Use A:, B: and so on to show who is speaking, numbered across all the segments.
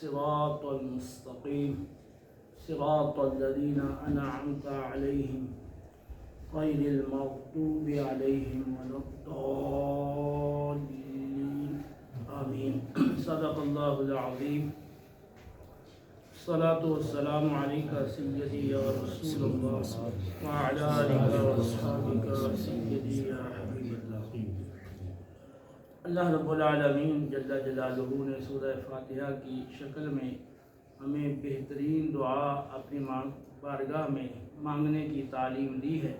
A: صراط المستقيم صراط الذين أنعمت عليهم غير المغضوب عليهم ولا الضالين آمين. صدق الله العظيم. الصلاة والسلام عليك سيدي يا رسول الله وعلى آلك وأصحابك سيدي يا حبيب الله. اللہ رب العالمین جل جلالہ نے سورہ فاتحہ کی شکل میں ہمیں بہترین دعا اپنی بارگاہ میں مانگنے کی تعلیم دی ہے،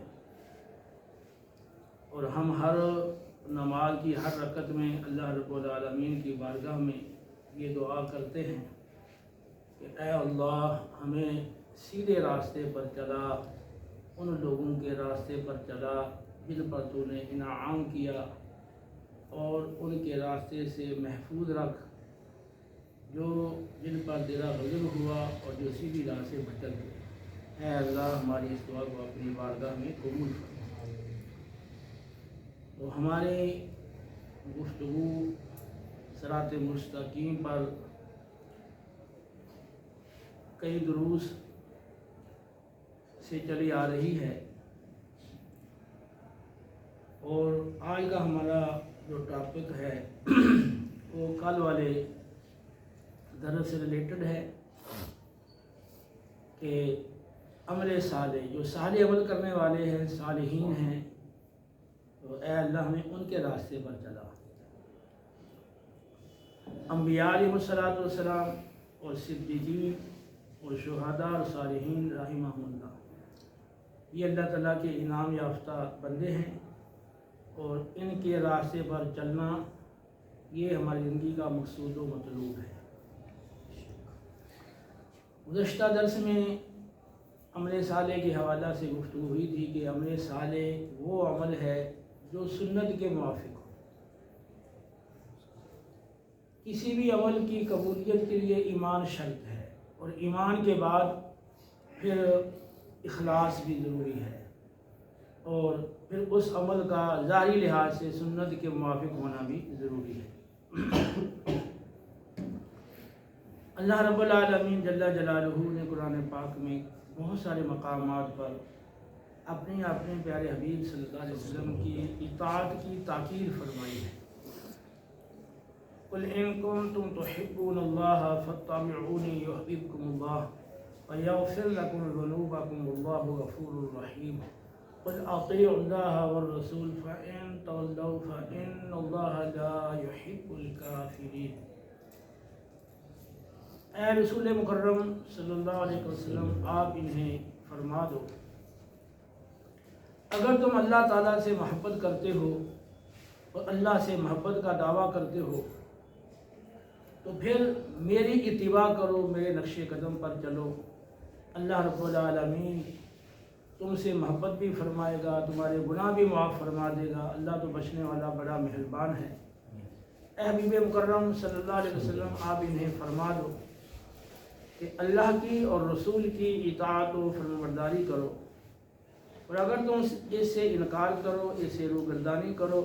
A: اور ہم ہر نماز کی ہر رکعت میں اللہ رب العالمین کی بارگاہ میں یہ دعا کرتے ہیں کہ اے اللہ ہمیں سیدھے راستے پر چلا، ان لوگوں کے راستے پر چلا جن پر تو نے انعام کیا، اور ان کے راستے سے محفوظ رکھ جن پر تیرا غضب ہوا اور جو سیدھی راہ سے بھٹک گئے۔ اے اللہ ہماری اس دعا کو اپنی بارگاہ میں قبول فرما۔ تو ہمارے گفتگو صراط مستقیم پر کئی دروس سے چلی آ رہی ہے، اور آج کا ہمارا جو ٹاپک ہے وہ کل والے درس سے ریلیٹڈ ہے کہ عمل صالح، جو صالح عمل کرنے والے ہیں، صالحین ہیں، تو اے اللہ ہمیں ان کے راستے پر چلا۔ انبیاء علیہ السلام اور صدیقین اور شہداء اور صالحین رحمہم اللہ، یہ اللہ تعالیٰ کے انعام یافتہ بندے ہیں، اور ان کے راستے پر چلنا یہ ہماری زندگی کا مقصود و مطلوب ہے۔ گزشتہ درس میں عمل صالح کے حوالہ سے گفتگو ہوئی تھی کہ عمل صالح وہ عمل ہے جو سنت کے موافق ہو۔ کسی بھی عمل کی قبولیت کے لیے ایمان شرط ہے، اور ایمان کے بعد پھر اخلاص بھی ضروری ہے، اور پھر اس عمل کا ظاہری لحاظ سے سنت کے موافق ہونا بھی ضروری ہے۔ اللہ رب العالمین جل جلالہ نے قرآن پاک میں بہت سارے مقامات پر اپنے پیارے حبیب صلی اللہ علیہ وسلم کی اطاعت کی تاکید فرمائی ہے۔ قل ان کنتم تحبون اللہ فاتبعونی یحببکم اللہ ویغفر لکم ذنوبکم واللہ غفور رحیم۔ قل اطیعوا اللہ والرسول فإن تولوا فإن اللہ لا يحب الکافرین۔ اے رسول مکرم صلی اللہ علیہ وسلم، آپ انہیں فرما دو اگر تم اللہ تعالیٰ سے محبت کرتے ہو اور اللہ سے محبت کا دعویٰ کرتے ہو تو پھر میری اتباع کرو، میرے نقش قدم پر چلو۔ اللہ رب العالمین تم سے محبت بھی فرمائے گا، تمہارے گناہ بھی معاف فرما دے گا۔ اللہ تو بخشنے والا بڑا مہربان ہے۔ اے حبیب مکرم صلی اللہ علیہ وسلم، آپ انہیں فرما دو کہ اللہ کی اور رسول کی اطاعت و فرمانبرداری کرو، اور اگر تم اس سے انکار کرو، اس سے روگردانی کرو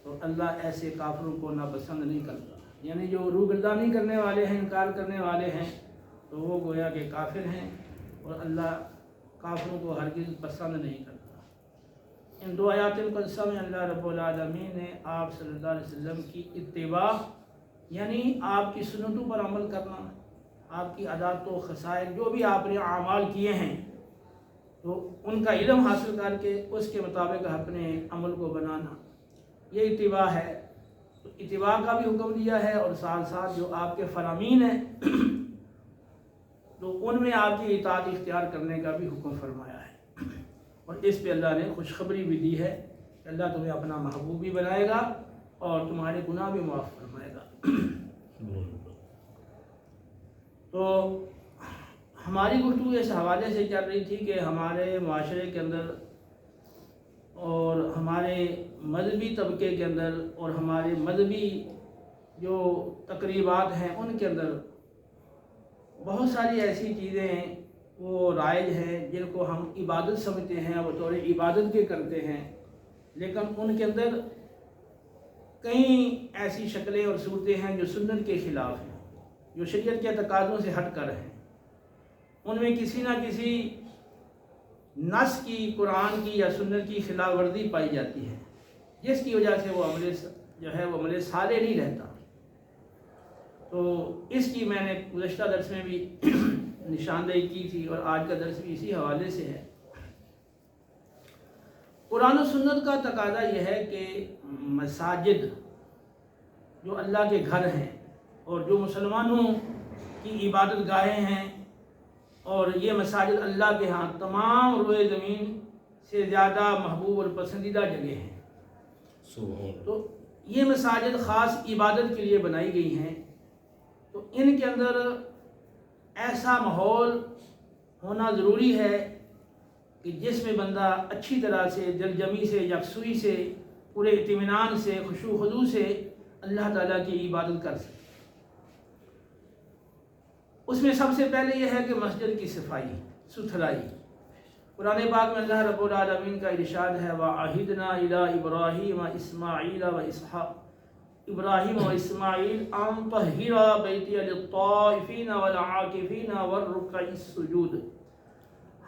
A: تو اللہ ایسے کافروں کو ناپسند نہیں کرتا۔ یعنی جو روگردانی کرنے والے ہیں، انکار کرنے والے ہیں، تو وہ گویا کہ کافر ہیں، اور اللہ کافروں کو ہرگز پسند نہیں کرتا۔ ان دو آیات القدسہ میں اللہ رب العالمین نے آپ صلی اللہ علیہ وسلم کی اتباع یعنی آپ کی سنتوں پر عمل کرنا، آپ کی عادات و خصائل جو بھی آپ نے اعمال کیے ہیں تو ان کا علم حاصل کر کے اس کے مطابق اپنے عمل کو بنانا، یہ اتباع ہے۔ تو اتباع کا بھی حکم دیا ہے، اور ساتھ ساتھ جو آپ کے فرامین ہیں تو ان میں آپ کی اطاعت اختیار کرنے کا بھی حکم فرمایا ہے، اور اس پہ اللہ نے خوشخبری بھی دی ہے کہ اللہ تمہیں اپنا محبوب بھی بنائے گا اور تمہارے گناہ بھی معاف فرمائے گا۔ تو ہماری گفتگو اس حوالے سے چل رہی تھی کہ ہمارے معاشرے کے اندر اور ہمارے مذہبی طبقے کے اندر اور ہمارے مذہبی جو تقریبات ہیں ان کے اندر بہت ساری ایسی چیزیں وہ رائج ہیں جن کو ہم عبادت سمجھتے ہیں، وہ طور عبادت کے کرتے ہیں، لیکن ان کے اندر کئی ایسی شکلیں اور صورتیں ہیں جو سنت کے خلاف ہیں۔ جو شریعت کے تقاضوں سے ہٹ کر ہیں، ان میں کسی نہ کسی نص کی، قرآن کی یا سنت کی خلاف ورزی پائی جاتی ہے، جس کی وجہ سے وہ عمل صالح نہیں رہتا۔ تو اس کی میں نے گزشتہ درس میں بھی نشاندہی کی تھی، اور آج کا درس بھی اسی حوالے سے ہے۔ قرآن و سنت کا تقاضا یہ ہے کہ مساجد جو اللہ کے گھر ہیں اور جو مسلمانوں کی عبادت گاہیں ہیں، اور یہ مساجد اللہ کے ہاں تمام روئے زمین سے زیادہ محبوب اور پسندیدہ جگہ ہیں۔ تو یہ مساجد خاص عبادت کے لیے بنائی گئی ہیں، تو ان کے اندر ایسا ماحول ہونا ضروری ہے کہ جس میں بندہ اچھی طرح سے، دل جمی سے، یکسوئی سے، پورے اطمینان سے، خشوع و خضوع سے اللہ تعالیٰ کی عبادت کر سکے۔ اس میں سب سے پہلے یہ ہے کہ مسجد کی صفائی، ستھرائی۔ قرآن پاک میں اللہ رب العالمین کا ارشاد ہے، وَعَهِدْنَا إِلَىٰ إِبْرَاهِيمَ وَإِسْمَاعِيلَ وَإِسْحَاقَ إِبْرَاهِيمَ وَإِسْمَاعِيلَ أَن طَهِّرَا بَيْتِيَ لِلطَّائِفِينَ وَالْعَاكِفِينَ وَالرُّكَّعِ السُّجُودِ۔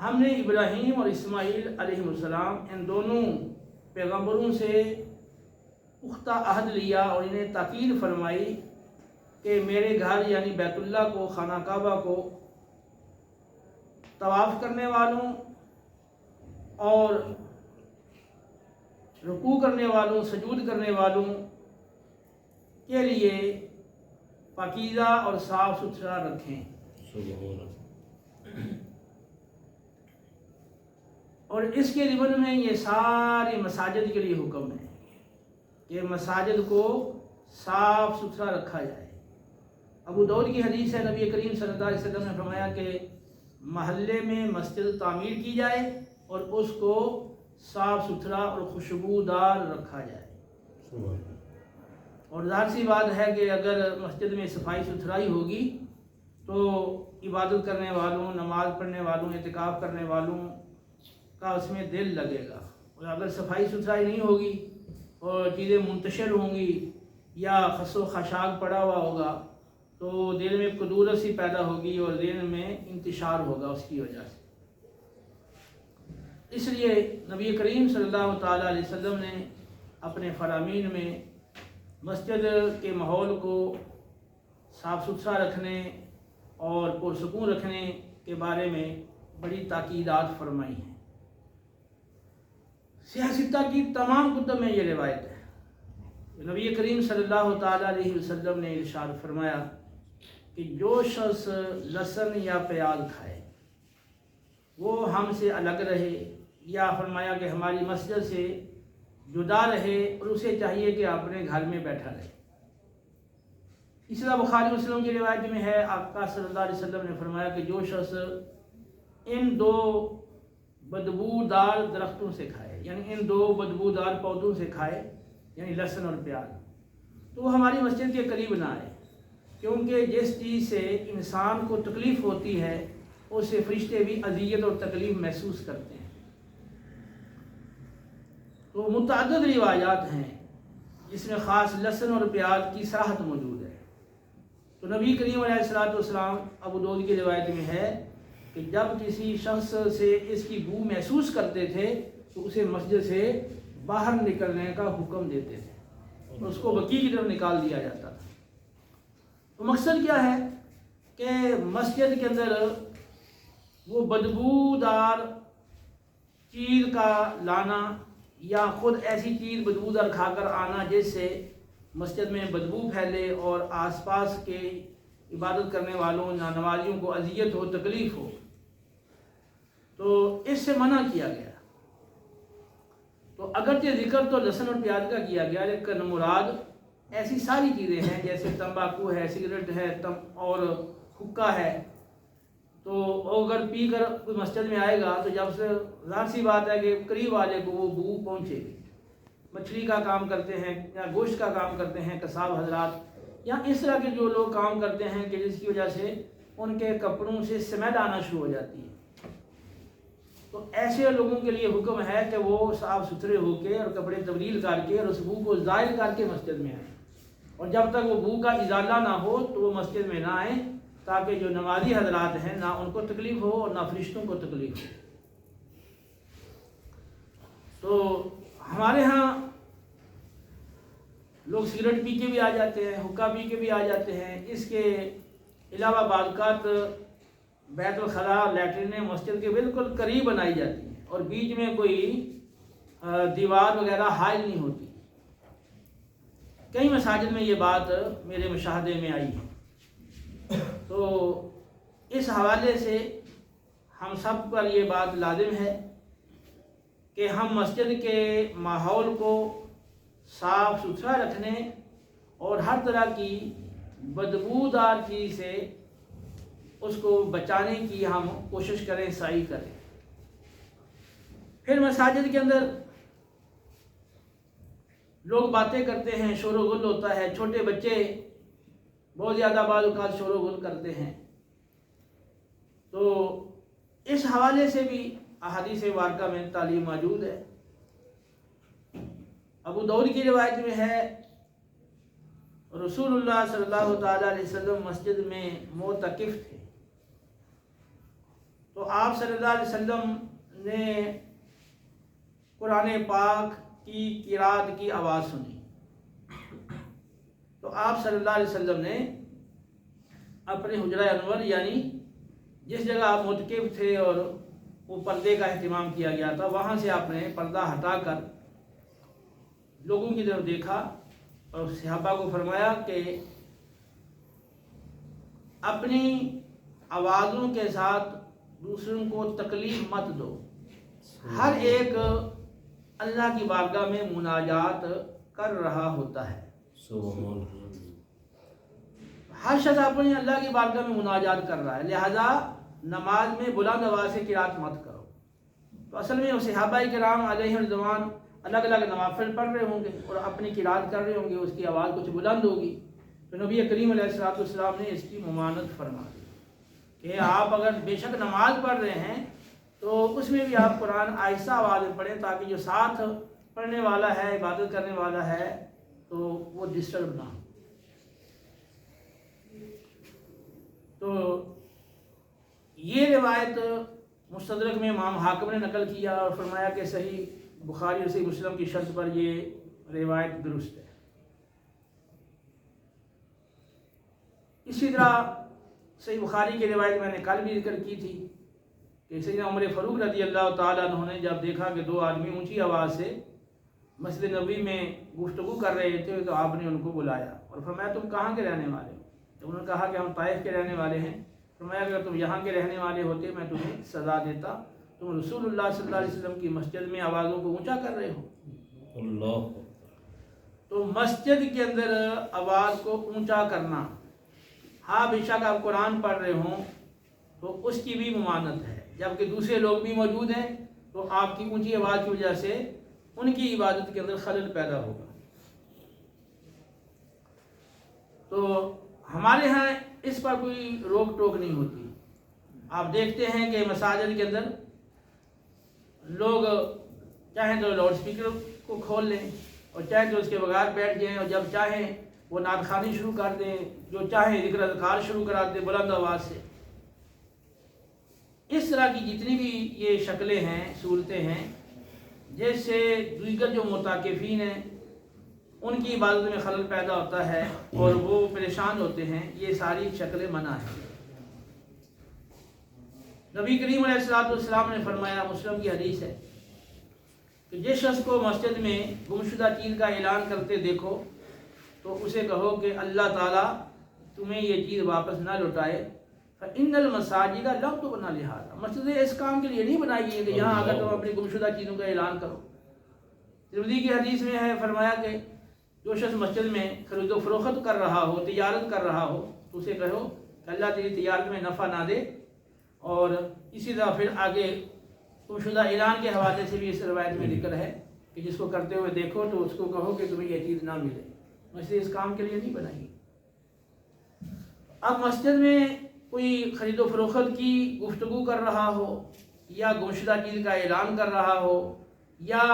A: ہم نے ابراہیم اور اسماعیل علیہ السلام ان دونوں پیغمبروں سے پختہ عہد لیا اور انہیں تاکید فرمائی کہ میرے گھر یعنی بیت اللہ کو، خانہ کعبہ کو طواف کرنے والوں اور رکوع کرنے والوں، سجود کرنے والوں کے لیے پاکیزہ اور صاف ستھرا رکھیں۔ اور اس کے ضمن میں یہ ساری مساجد کے لیے حکم ہے کہ مساجد کو صاف ستھرا رکھا جائے۔ ابو داؤد کی حدیث ہے، نبی کریم صلی اللہ علیہ وسلم نے فرمایا کہ محلے میں مسجد تعمیر کی جائے اور اس کو صاف ستھرا اور خوشبودار رکھا جائے۔ اور ظاہر سی بات ہے کہ اگر مسجد میں صفائی ستھرائی ہوگی تو عبادت کرنے والوں، نماز پڑھنے والوں، اعتکاف کرنے والوں کا اس میں دل لگے گا۔ اور اگر صفائی ستھرائی نہیں ہوگی اور چیزیں منتشر ہوں گی یا خس و خشاک پڑا ہوا ہوگا تو دل میں کدورت سی پیدا ہوگی اور دل میں انتشار ہوگا اس کی وجہ سے۔ اس لیے نبی کریم صلی اللہ تعالیٰ علیہ وسلم نے اپنے فرامین میں مسجد کے ماحول کو صاف ستھرا رکھنے اور پرسکون رکھنے کے بارے میں بڑی تاکیدات فرمائی ہیں۔ سیاہ ستہ کی تمام کتب میں یہ روایت ہے، نبی کریم صلی اللہ تعالیٰ علیہ وسلم نے ارشاد فرمایا کہ جو شخص لہسن یا پیاز کھائے وہ ہم سے الگ رہے، یا فرمایا کہ ہماری مسجد سے جدا رہے، اور اسے چاہیے کہ اپنے گھر میں بیٹھا رہے۔ اسی طرح بخاری مسلم کی روایت میں ہے، آقا صلی اللہ علیہ وسلم نے فرمایا کہ جو شخص ان دو بدبودار درختوں سے کھائے، یعنی ان دو بدبودار پودوں سے کھائے، یعنی لہسن اور پیاز، تو وہ ہماری مسجد کے قریب نہ آئے، کیونکہ جس چیز سے انسان کو تکلیف ہوتی ہے اس سے فرشتے بھی اذیت اور تکلیف محسوس کرتے ہیں۔ تو متعدد روایات ہیں جس میں خاص لہسن اور پیاز کی صراحت موجود ہے۔ تو نبی کریم علیہ الصلوۃ والسلام، ابو داؤد کی روایت میں ہے کہ جب کسی شخص سے اس کی بو محسوس کرتے تھے تو اسے مسجد سے باہر نکلنے کا حکم دیتے تھے اور اس کو بقیع کی طرف نکال دیا جاتا تھا۔ تو مقصد کیا ہے کہ مسجد کے اندر وہ بدبودار چیز کا لانا یا خود ایسی چیز بدبودار کھا کر آنا جس سے مسجد میں بدبو پھیلے اور آس پاس کے عبادت کرنے والوں، نمازیوں کو اذیت ہو، تکلیف ہو، تو اس سے منع کیا گیا۔ تو اگرچہ ذکر تو لہسن اور پیاز کا کیا گیا، لیکن مراد ایسی ساری چیزیں ہیں جیسے تمباکو ہے، سگریٹ ہے اور حقہ ہے۔ تو اگر پی کر کوئی مسجد میں آئے گا تو جب سے ظاہر سی بات ہے کہ قریب والے کو وہ بو پہنچے گی۔ مچھلی کا کام کرتے ہیں یا گوشت کا کام کرتے ہیں کساب حضرات، یا اس طرح کے جو لوگ کام کرتے ہیں کہ جس کی وجہ سے ان کے کپڑوں سے سمیل آنا شروع ہو جاتی ہے، تو ایسے لوگوں کے لیے حکم ہے کہ وہ صاف ستھرے ہو کے اور کپڑے تبدیل کر کے اور اس بو کو ظاہر کر کے مسجد میں آئیں۔ اور جب تک وہ بو کا ازالہ نہ ہو تو وہ مسجد میں نہ آئیں، تاکہ جو نمازی حضرات ہیں نہ ان کو تکلیف ہو اور نہ فرشتوں کو تکلیف ہو۔ تو ہمارے ہاں لوگ سگریٹ پی کے بھی آ جاتے ہیں، حقہ پی کے بھی آ جاتے ہیں۔ اس کے علاوہ بعض اوقات بیت الخلاء لیٹرینیں مسجد کے بالکل قریب بنائی جاتی ہیں اور بیچ میں کوئی دیوار وغیرہ حائل نہیں ہوتی۔ کئی مساجد میں یہ بات میرے مشاہدے میں آئی ہے۔ تو اس حوالے سے ہم سب پر یہ بات لازم ہے کہ ہم مسجد کے ماحول کو صاف ستھرا رکھنے اور ہر طرح کی بدبودار چیز سے اس کو بچانے کی ہم کوشش کریں، سعی کریں۔ پھر مساجد کے اندر لوگ باتیں کرتے ہیں، شور و غل ہوتا ہے، چھوٹے بچے بہت زیادہ بعض اوقات شور و غل کرتے ہیں۔ تو اس حوالے سے بھی احادیث مبارکہ میں تعلیم موجود ہے۔ ابو داؤد کی روایت میں ہے رسول اللہ صلی اللہ تعالیٰ علیہ وسلم مسجد میں معتکف تھے، تو آپ صلی اللہ علیہ وسلم نے قرآن پاک کی قرات کی آواز سنی، تو آپ صلی اللہ علیہ وسلم نے اپنے حجرہ انور یعنی جس جگہ آپ معتکف تھے اور وہ پردے کا اہتمام کیا گیا تھا، وہاں سے آپ نے پردہ ہٹا کر لوگوں کی طرف دیکھا اور صحابہ کو فرمایا کہ اپنی آوازوں کے ساتھ دوسروں کو تکلیف مت دو۔ ہر ایک اللہ کی بارگاہ میں مناجات کر رہا ہوتا ہے، ہر شخص اپنی اللہ کی بارگاہ میں مناجات کر رہا ہے، لہذا نماز میں بلند آواز سے قرات مت کرو۔ تو اصل میں صحابہ کرام علیہ رضوان الگ الگ نوافل پڑھ رہے ہوں گے اور اپنی قرات کر رہے ہوں گے، اس کی آواز کچھ بلند ہوگی، تو نبی کریم علیہ السلام نے اس کی ممانعت فرما دی کہ آپ اگر بے شک نماز پڑھ رہے ہیں تو اس میں بھی آپ قرآن آہستہ آواز میں پڑھیں، تاکہ جو ساتھ پڑھنے والا ہے، عبادت کرنے والا ہے، تو وہ ڈسٹرب نہ ہو۔ تو یہ روایت مستدرک میں امام حاکم نے نقل کیا اور فرمایا کہ صحیح بخاری اور صحیح مسلم کی شرط پر یہ روایت درست ہے۔ اسی طرح صحیح بخاری کی روایت میں نے کل بھی ذکر کی تھی کہ سیدنا عمر فاروق رضی اللہ تعالیٰ عنہ نے جب دیکھا کہ دو آدمی اونچی آواز سے مسجد نبوی میں گفتگو کر رہے تھے، تو آپ نے ان کو بلایا اور فرمایا تم کہاں کے رہنے والے ہو؟ تو انہوں نے کہا کہ ہم طائف کے رہنے والے ہیں۔ فرمایا کہ اگر تم یہاں کے رہنے والے ہوتے میں تمہیں سزا دیتا، تم رسول اللہ صلی اللہ علیہ وسلم کی مسجد میں آوازوں کو اونچا کر رہے ہو۔
B: اللہ،
A: تو مسجد کے اندر آواز کو اونچا کرنا، ہاں بے شک آپ قرآن پڑھ رہے ہوں تو اس کی بھی ممانعت ہے، جبکہ دوسرے لوگ بھی موجود ہیں تو آپ کی اونچی آواز کی وجہ سے ان کی عبادت کے اندر خلل پیدا ہوگا۔ تو ہمارے ہاں اس پر کوئی روک ٹوک نہیں ہوتی۔ آپ دیکھتے ہیں کہ مساجد کے اندر لوگ چاہیں تو لاؤڈ اسپیکر کو کھول لیں اور چاہیں تو اس کے بغیر بیٹھ جائیں، اور جب چاہیں وہ نعت خوانی شروع کر دیں، جو چاہیں ذکر اذکار شروع کرا دیں بلند آواز سے۔ اس طرح کی جتنی بھی یہ شکلیں ہیں، صورتیں ہیں، جس سے دیگر جو معتکفین ہیں ان کی عبادت میں خلل پیدا ہوتا ہے اور وہ پریشان ہوتے ہیں، یہ ساری شکلیں منع ہیں۔ نبی کریم علیہ السلام نے فرمایا، مسلم کی حدیث ہے کہ جس شخص کو مسجد میں گمشدہ چیز کا اعلان کرتے دیکھو تو اسے کہو کہ اللہ تعالیٰ تمہیں یہ چیز واپس نہ لوٹائے، فَإِنَّ الْمَسَاجِدَ لَمْ تُبْنَ لِهَٰذَا، مسجد اس کام کے لیے نہیں بنائی گئی کہ یہاں اگر تم اپنی گمشدہ چیزوں کا اعلان کرو۔ ترمذی کی حدیث میں ہے، فرمایا کہ جو شخص مسجد میں خرید و فروخت کر رہا ہو، تجارت کر رہا ہو، تو اسے کہو کہ اللہ تیری تجارت میں نفع نہ دے۔ اور اسی طرح پھر آگے گمشدہ اعلان کے حوالے سے بھی اس روایت میں ذکر ہے کہ جس کو کرتے ہوئے دیکھو تو اس کو کہو کہ تمہیں یہ چیز نہ ملے، مسجد اس کام کے لیے نہیں بنائی۔ اب مسجد میں کوئی خرید و فروخت کی گفتگو کر رہا ہو یا گمشدہ چیز کا اعلان کر رہا ہو یا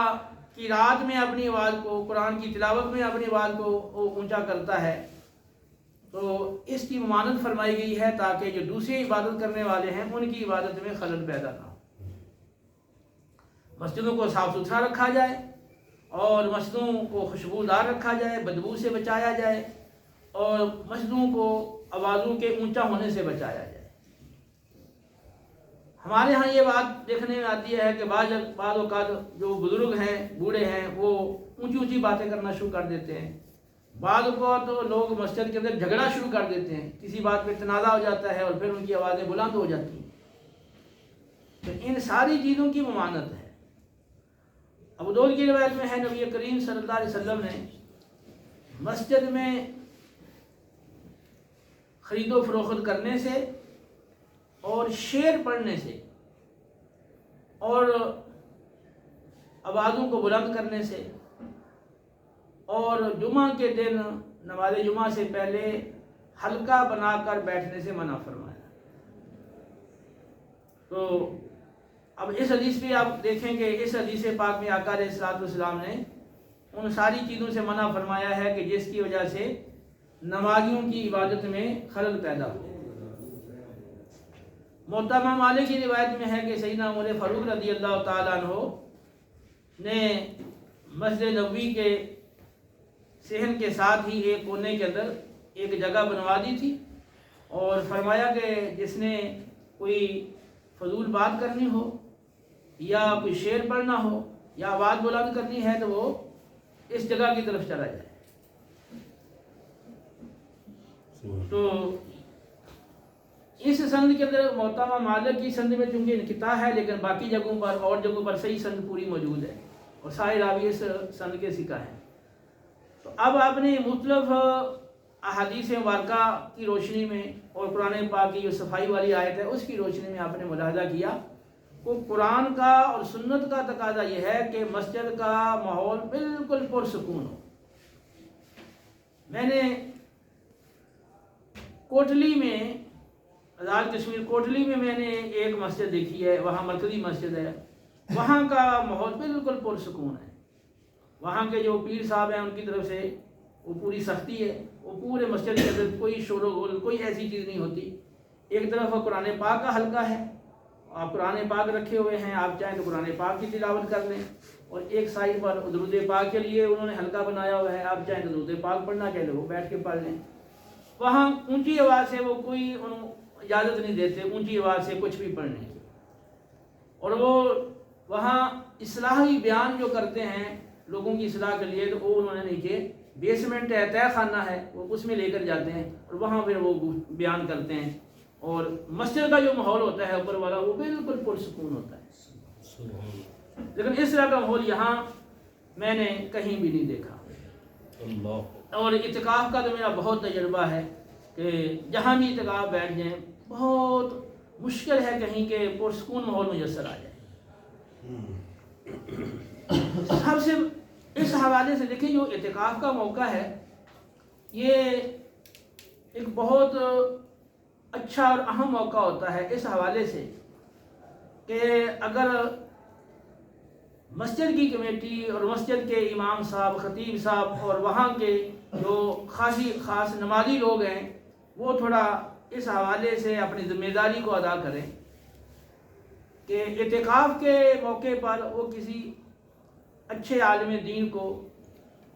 A: قرات میں اپنی آواز کو، قرآن کی تلاوت میں اپنی آواز کو اونچا کرتا ہے تو اس کی ممانعت فرمائی گئی ہے تاکہ جو دوسری عبادت کرنے والے ہیں ان کی عبادت میں خلل پیدا نہ ہو۔ مسجدوں کو صاف ستھرا رکھا جائے اور مسجدوں کو خوشبودار رکھا جائے، بدبو سے بچایا جائے اور مسجدوں کو آوازوں کے اونچا ہونے سے بچایا جائے۔ ہمارے ہاں یہ بات دیکھنے میں آتی ہے کہ بعض اوقات جو بزرگ ہیں، بوڑھے ہیں، وہ اونچی اونچی باتیں کرنا شروع کر دیتے ہیں۔ بعض اوقات لوگ مسجد کے اندر جھگڑا شروع کر دیتے ہیں، کسی بات پہ تنازع ہو جاتا ہے اور پھر ان کی آوازیں بلند ہو جاتی ہیں۔ تو ان ساری چیزوں کی ممانعت ہے۔ ابو داؤد کی روایت میں ہے نبی کریم صلی اللہ علیہ وسلم نے مسجد میں خرید و فروخت کرنے سے اور شعر پڑھنے سے اور آوازوں کو بلند کرنے سے اور جمعہ کے دن نماز جمعہ سے پہلے حلقہ بنا کر بیٹھنے سے منع فرمایا۔ تو اب اس حدیث پہ آپ دیکھیں کہ اس حدیث پاک میں آقا علیہ الصلوۃ والسلام نے ان ساری چیزوں سے منع فرمایا ہے کہ جس کی وجہ سے نمازیوں کی عبادت میں خلل پیدا ہو۔ موطا امام مالک کی روایت میں ہے کہ سیدنا عمر فاروق رضی اللہ تعالیٰ عنہ نے مسجد نبوی کے صحن کے ساتھ ہی ایک کونے کے اندر ایک جگہ بنوا دی تھی اور فرمایا کہ جس نے کوئی فضول بات کرنی ہو یا کوئی شعر پڑھنا ہو یا آواز بلند کرنی ہے تو وہ اس جگہ کی طرف چلا جائے۔ تو اس سند کے اندر موطا امام مالک کی سند میں چونکہ انقطاع ہے، لیکن باقی جگہوں پر اور جگہوں پر صحیح سند پوری موجود ہے اور سارے راوی اس سند کے ثقہ ہیں۔ تو اب آپ نے مختلف احادیث مبارکہ کی روشنی میں اور قرآن پاک کی جو صفائی والی آیت ہے اس کی روشنی میں آپ نے ملاحظہ کیا کہ قرآن کا اور سنت کا تقاضا یہ ہے کہ مسجد کا ماحول بالکل پرسکون ہو۔ میں نے کوٹلی میں، آزاد کشمیر کوٹلی میں نے ایک مسجد دیکھی ہے، وہاں مرکزی مسجد ہے، وہاں کا ماحول بالکل پرسکون ہے۔ وہاں کے جو پیر صاحب ہیں ان کی طرف سے وہ پوری سختی ہے، وہ پورے مسجد کے اندر کوئی شور و غل، کوئی ایسی چیز نہیں ہوتی۔ ایک طرف قرآن پاک کا حلقہ ہے، آپ قرآن پاک رکھے ہوئے ہیں، آپ چاہیں تو قرآن پاک کی تلاوت کر لیں، اور ایک سائڈ پر درود پاک کے لیے انہوں نے حلقہ بنایا ہوا ہے، آپ چاہیں تو درود پاک پڑھنا چاہیں تو وہ بیٹھ کے پڑھ لیں۔ وہاں اونچی آواز سے وہ کوئی اجازت نہیں دیتے اونچی آواز سے کچھ بھی پڑھنے کی، اور وہ وہاں اصلاحی بیان جو کرتے ہیں لوگوں کی اصلاح کے لیے، تو وہ انہوں نے نیچے بیسمنٹ ہے، تہہ خانہ ہے، وہ اس میں لے کر جاتے ہیں اور وہاں پھر وہ بیان کرتے ہیں، اور مسجد کا جو ماحول ہوتا ہے اوپر والا وہ بالکل پرسکون ہوتا ہے۔ لیکن اس طرح کا ماحول یہاں میں نے کہیں بھی نہیں دیکھا۔ اور اعتکاف کا تو میرا بہت تجربہ ہے کہ جہاں بھی اعتکاف بیٹھ جائیں بہت مشکل ہے کہیں کہ پرسکون ماحول میسر آ جائے۔ سب سے اس حوالے سے دیکھیں جو اعتکاف کا موقع ہے یہ ایک بہت اچھا اور اہم موقع ہوتا ہے اس حوالے سے کہ اگر مسجد کی کمیٹی اور مسجد کے امام صاحب، خطیب صاحب اور وہاں کے جو خاص نمازی لوگ ہیں وہ تھوڑا اس حوالے سے اپنی ذمہ داری کو ادا کریں کہ اعتکاف کے موقع پر وہ کسی اچھے عالم دین کو،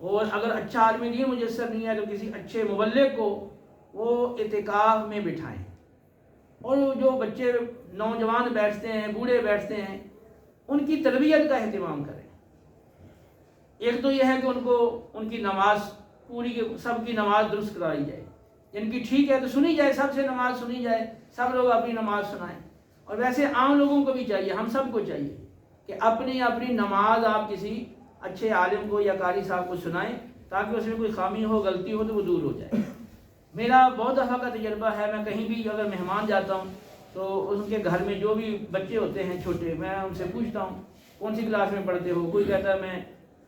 A: اور اگر اچھا عالم دین میسر نہیں ہے تو کسی اچھے مبلغ کو وہ اعتکاف میں بٹھائیں، اور جو بچے نوجوان بیٹھتے ہیں، بوڑھے بیٹھتے ہیں، ان کی تربیت کا اہتمام کریں۔ ایک تو یہ ہے کہ ان کی نماز پوری، سب کی نماز درست کرائی جائے، جن کی ٹھیک ہے تو سنی جائے، سب سے نماز سنی جائے، سب لوگ اپنی نماز سنائیں۔ اور ویسے عام لوگوں کو بھی چاہیے، ہم سب کو چاہیے کہ اپنی نماز آپ کسی اچھے عالم کو یا قاری صاحب کو سنائیں تاکہ اس میں کوئی خامی ہو، غلطی ہو تو وہ دور ہو جائے۔ میرا بہت دفعہ کا تجربہ ہے، میں کہیں بھی اگر مہمان جاتا ہوں تو ان کے گھر میں جو بھی بچے ہوتے ہیں چھوٹے، میں ان سے پوچھتا ہوں کون سی کلاس میں پڑھتے ہو؟ کوئی کہتا ہے میں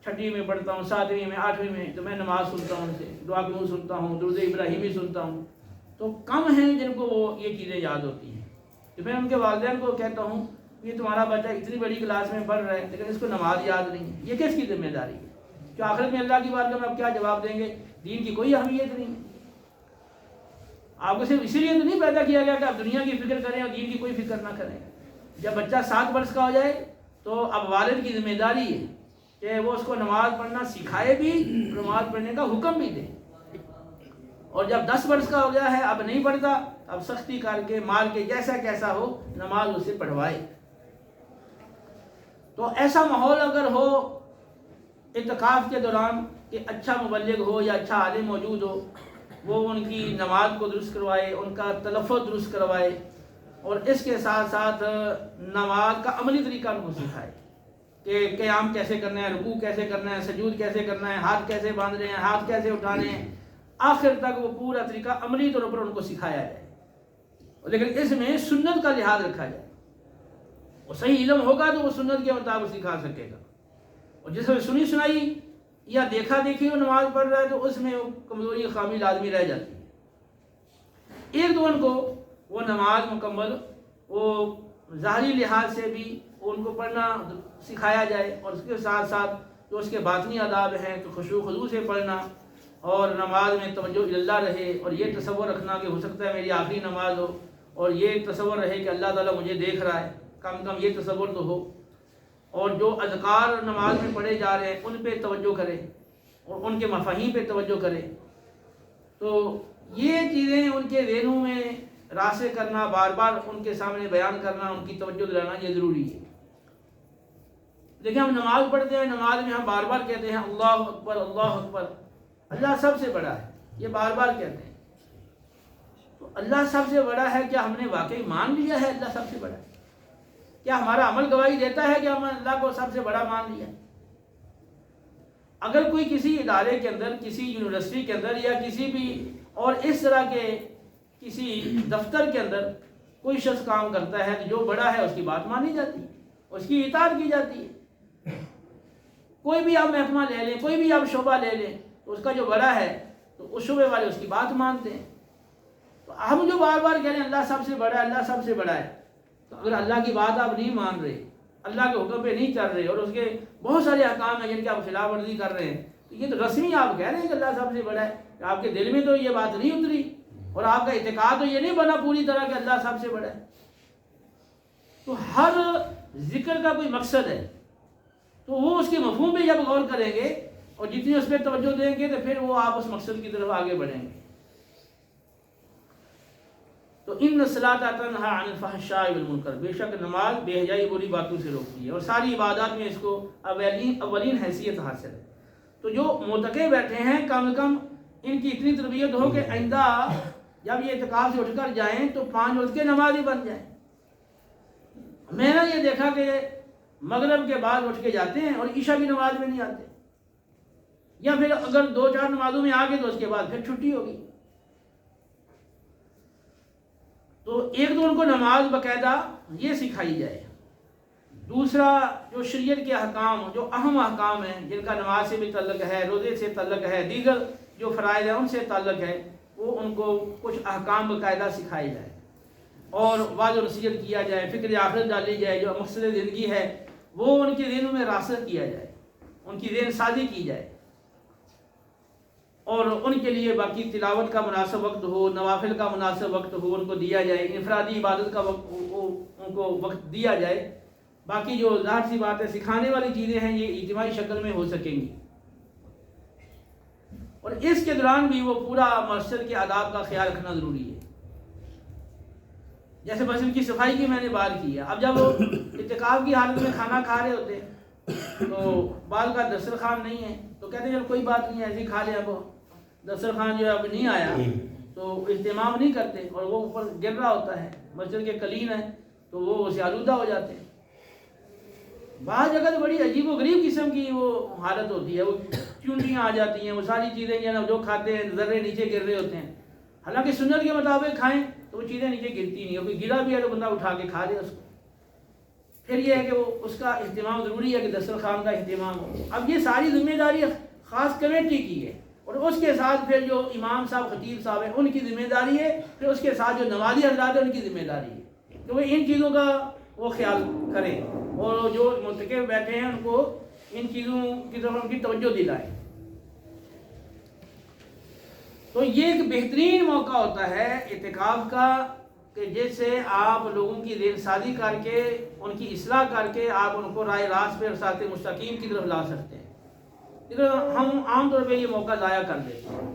A: 6ٹھی میں پڑھتا ہوں، 7ویں میں، 8ویں میں، تو میں نماز سنتا ہوں، ان سے دعا قنوت سنتا ہوں، درود ابراہیمی سنتا ہوں۔ تو کم ہیں جن کو وہ یہ چیزیں یاد ہوتی ہیں۔ تو میں ان کے والدین کو کہتا ہوں یہ تمہارا بچہ اتنی بڑی کلاس میں پڑھ رہا ہے لیکن اس کو نماز یاد نہیں ہے، یہ کس کی ذمہ داری ہے؟ کہ آخرت میں اللہ کی بارگاہ میں آپ کیا جواب دیں گے؟ دین کی کوئی اہمیت نہیں ہے۔ آپ کو صرف اسی لیے تو نہیں پیدا کیا گیا کہ آپ دنیا کی فکر کریں اور دین کی کوئی فکر نہ کریں۔ جب بچہ 7 برس کا ہو جائے تو اب والد کی ذمہ داری ہے کہ وہ اس کو نماز پڑھنا سکھائے بھی، نماز پڑھنے کا حکم بھی دے۔ اور جب 10 برس کا ہو گیا ہے اب نہیں پڑھتا، اب سختی کر کے مار کے جیسا کیسا ہو نماز اسے پڑھوائے۔ تو ایسا ماحول اگر ہو اعتکاف کے دوران کہ اچھا مبلغ ہو یا اچھا عالم موجود ہو، وہ ان کی نماز کو درست کروائے، ان کا تلفظ درست کروائے، اور اس کے ساتھ ساتھ نماز کا عملی طریقہ ان کو سکھائے کہ قیام کیسے کرنا ہے، رکوع کیسے کرنا ہے، سجود کیسے کرنا ہے، ہاتھ کیسے باندھنے ہیں، ہاتھ کیسے اٹھانے ہیں، آخر تک وہ پورا طریقہ عملی طور پر ان کو سکھایا جائے۔ لیکن اس میں سنت کا لحاظ رکھا جائے، وہ صحیح علم ہوگا تو وہ سنت کے مطابق سکھا سکے گا، اور جس میں سنی سنائی یا دیکھا دیکھی وہ نماز پڑھ رہا ہے تو اس میں کمزوری خامی لازمی رہ جاتی ہے۔ ایک دو ان کو وہ نماز مکمل وہ ظاہری لحاظ سے بھی ان کو پڑھنا سکھایا جائے، اور اس کے ساتھ ساتھ جو اس کے باطنی آداب ہیں تو خشوع و خضوع سے پڑھنا، اور نماز میں توجہ اللہ رہے، اور یہ تصور رکھنا کہ ہو سکتا ہے میری آخری نماز ہو، اور یہ تصور رہے کہ اللہ تعالیٰ مجھے دیکھ رہا ہے، کم کم یہ تصور تو ہو، اور جو اذکار نماز میں پڑھے جا رہے ہیں ان پہ توجہ کرے اور ان کے مفاہیم پہ توجہ کرے۔ تو یہ چیزیں ان کے ذہنوں میں راسخ کرنا، بار بار ان کے سامنے بیان کرنا، ان کی توجہ دلانا یہ ضروری ہے۔ دیکھیں ہم نماز پڑھتے ہیں، نماز میں ہم بار بار کہتے ہیں اللہ اکبر اللہ اکبر، اللہ سب سے بڑا ہے، یہ بار بار کہتے ہیں۔ تو اللہ سب سے بڑا ہے، کیا ہم نے واقعی مان لیا ہے اللہ سب سے بڑا ہے؟ کیا ہمارا عمل گواہی دیتا ہے کہ ہم اللہ کو سب سے بڑا مان لیا؟ اگر کوئی کسی ادارے کے اندر، کسی یونیورسٹی کے اندر، یا کسی بھی اور اس طرح کے کسی دفتر کے اندر کوئی شخص کام کرتا ہے تو جو بڑا ہے اس کی بات مانی جاتی ہے، اس کی اطاعت کی جاتی ہے۔ کوئی بھی آپ محکمہ لے لیں، کوئی بھی آپ شعبہ لے لیں، تو اس کا جو بڑا ہے تو اس شعبے والے اس کی بات مانتے ہیں۔ تو ہم جو بار بار کہہ رہے ہیں اللہ سب سے بڑا ہے، اللہ سب سے بڑا ہے، تو اگر اللہ کی بات آپ نہیں مان رہے، اللہ کے حکم پہ نہیں چل رہے، اور اس کے بہت سارے احکام ہیں جن کی آپ خلاف ورزی کر رہے ہیں، تو یہ تو رسمی آپ کہہ رہے ہیں کہ اللہ سب سے بڑا ہے، کہ آپ کے دل میں تو یہ بات نہیں اتری، اور آپ کا اعتقاد تو یہ نہیں بنا پوری طرح کہ اللہ سب سے بڑا ہے۔ تو ہر ذکر کا کوئی مقصد ہے، تو وہ اس کے مفہوم پہ جب غور کریں گے اور جتنی اس پہ توجہ دیں گے تو پھر وہ آپ اس مقصد کی طرف آگے بڑھیں گے۔ تو ان الصلاۃ تنہی عن الفحشاء والمنکر، بے شک نماز بے حیائی بری باتوں سے روکتی ہے، اور ساری عبادات میں اس کو اولین حیثیت حاصل ہے۔ تو جو معتکف بیٹھے ہیں کم از کم ان کی اتنی تربیت ہو کہ آئندہ جب یہ اعتکاف سے اٹھ کر جائیں تو 5 وقت کے نمازی بن جائیں۔ میں نے یہ دیکھا کہ مغرب کے بعد اٹھ کے جاتے ہیں اور عشاء کی نماز میں نہیں آتے، یا پھر اگر 2-4 نمازوں میں آ گئے تو اس کے بعد پھر چھٹی ہوگی۔ تو ایک تو ان کو نماز باقاعدہ یہ سکھائی جائے، دوسرا جو شریعت کے احکام، جو اہم احکام ہیں جن کا نماز سے بھی تعلق ہے، روزے سے تعلق ہے، دیگر جو فرائض ہیں ان سے تعلق ہے، وہ ان کو کچھ احکام باقاعدہ سکھائے جائے، اور واضح نصیحت کیا جائے، فکر آخرت ڈالی جائے، جو مقصد زندگی ہے وہ ان کے ذہنوں میں راسخ کیا جائے، ان کی ذہن سازی کی جائے، اور ان کے لیے باقی تلاوت کا مناسب وقت ہو، نوافل کا مناسب وقت ہو ان کو دیا جائے، انفرادی عبادت کا وقت ان کو وقت دیا جائے۔ باقی جو ظاہر سی بات ہے سکھانے والی چیزیں ہیں یہ اجتماعی شکل میں ہو سکیں گی، اور اس کے دوران بھی وہ پورا مسجد کے آداب کا خیال رکھنا ضروری ہے۔ جیسے مسجد کی صفائی کی میں نے بات کی ہے، اب جب وہ اعتکاف کی حالت میں کھانا کھا رہے ہوتے ہیں تو بعض کا دسترخوان نہیں ہے تو کہتے ہیں چل کوئی بات نہیں، ایسے ہی کھا لیں، اب دسترخوان جو اب نہیں آیا تو اہتمام نہیں کرتے، اور وہ اوپر گر رہا ہوتا ہے، مسجد کے قلین ہے تو وہ اسے آلودہ ہو جاتے ہیں۔ بعض جگہ تو بڑی عجیب و غریب قسم کی وہ حالت ہوتی ہے، وہ چونٹیاں آ جاتی ہیں، وہ ساری چیزیں جو کھاتے ہیں ذرے نیچے گر رہے ہوتے ہیں، حالانکہ سنت کے مطابق کھائیں تو وہ چیزیں نیچے گرتی نہیں، کوئی گرا بھی ہے تو بندہ اٹھا کے کھا لے اس کو۔ پھر یہ ہے کہ وہ اس کا اہتمام ضروری ہے کہ دسترخوان کا اہتمام ہو۔ اب یہ ساری ذمہ داری خاص کمیٹی کی ہے، اور اس کے ساتھ پھر جو امام صاحب خطیب صاحب ہیں ان کی ذمہ داری ہے، پھر اس کے ساتھ جو نمازی حضرات ہیں ان کی ذمہ داری ہے کہ وہ ان چیزوں کا وہ خیال کریں اور جو مرتکب بیٹھے ہیں ان کو ان چیزوں کی طرف ان کی توجہ دلائیں۔ تو یہ ایک بہترین موقع ہوتا ہے اعتکاف کا کہ جس سے آپ لوگوں کی ذہن سازی کر کے ان کی اصلاح کر کے آپ ان کو راہ راست پہ صراط مستقیم کی طرف لا سکتے ہیں، لیکن ہم عام طور پہ یہ موقع ضائع کر دیتے ہیں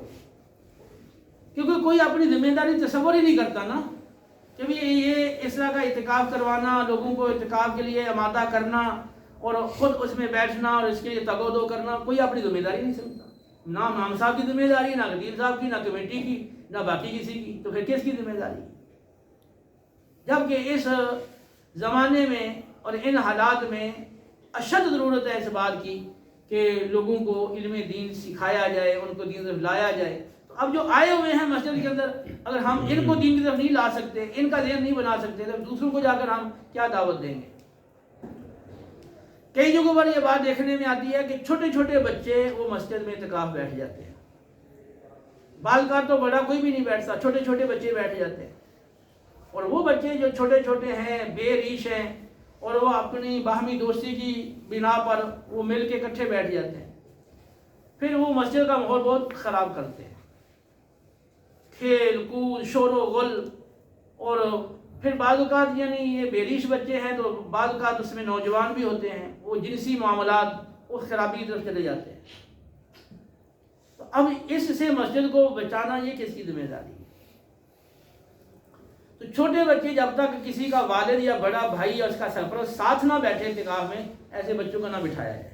A: کیونکہ کوئی اپنی ذمہ داری تصور ہی نہیں کرتا نا کہ یہ اس طرح کا اعتکاف کروانا، لوگوں کو اعتکاف کے لیے آمادہ کرنا اور خود اس میں بیٹھنا اور اس کے لیے تگ و دو کرنا، کوئی اپنی ذمہ داری نہیں سمجھتا، نہ امام صاحب کی ذمہ داری، نہ خطیب صاحب کی، نہ کمیٹی کی، نہ باقی کسی کی، تو پھر کس کی ذمہ داری؟ جبکہ اس زمانے میں اور ان حالات میں اشد ضرورت ہے اس بات کی کہ لوگوں کو علم دین سکھایا جائے، ان کو دین طرف لایا جائے۔ تو اب جو آئے ہوئے ہیں مسجد کے اندر، اگر ہم ان کو دین کی طرف نہیں لا سکتے، ان کا ذہن نہیں بنا سکتے، تو دوسروں کو جا کر ہم کیا دعوت دیں گے؟ کئی جگہوں پر یہ بات دیکھنے میں آتی ہے کہ چھوٹے چھوٹے بچے وہ مسجد میں اعتکاف بیٹھ جاتے ہیں، بال کا تو بڑا کوئی بھی نہیں بیٹھتا، چھوٹے چھوٹے بچے بیٹھ جاتے ہیں، اور وہ بچے جو چھوٹے چھوٹے ہیں، بے ریش ہیں، اور وہ اپنی باہمی دوستی کی بنا پر وہ مل کے اکٹھے بیٹھ جاتے ہیں، پھر وہ مسجد کا ماحول بہت خراب کرتے ہیں، کھیل کود شور و غل، اور پھر بعض اوقات یعنی یہ بے ریش بچے ہیں تو بعض اوقات اس میں نوجوان بھی ہوتے ہیں، وہ جنسی معاملات اس خرابی کی طرف چلے جاتے ہیں۔ تو اب اس سے مسجد کو بچانا یہ کس کی ذمہ داری ہے؟ تو چھوٹے بچے جب تک کسی کا والد یا بڑا بھائی یا اس کا سرپرست ساتھ نہ بیٹھے اعتکاف میں، ایسے بچوں کو نہ بٹھایا جائے۔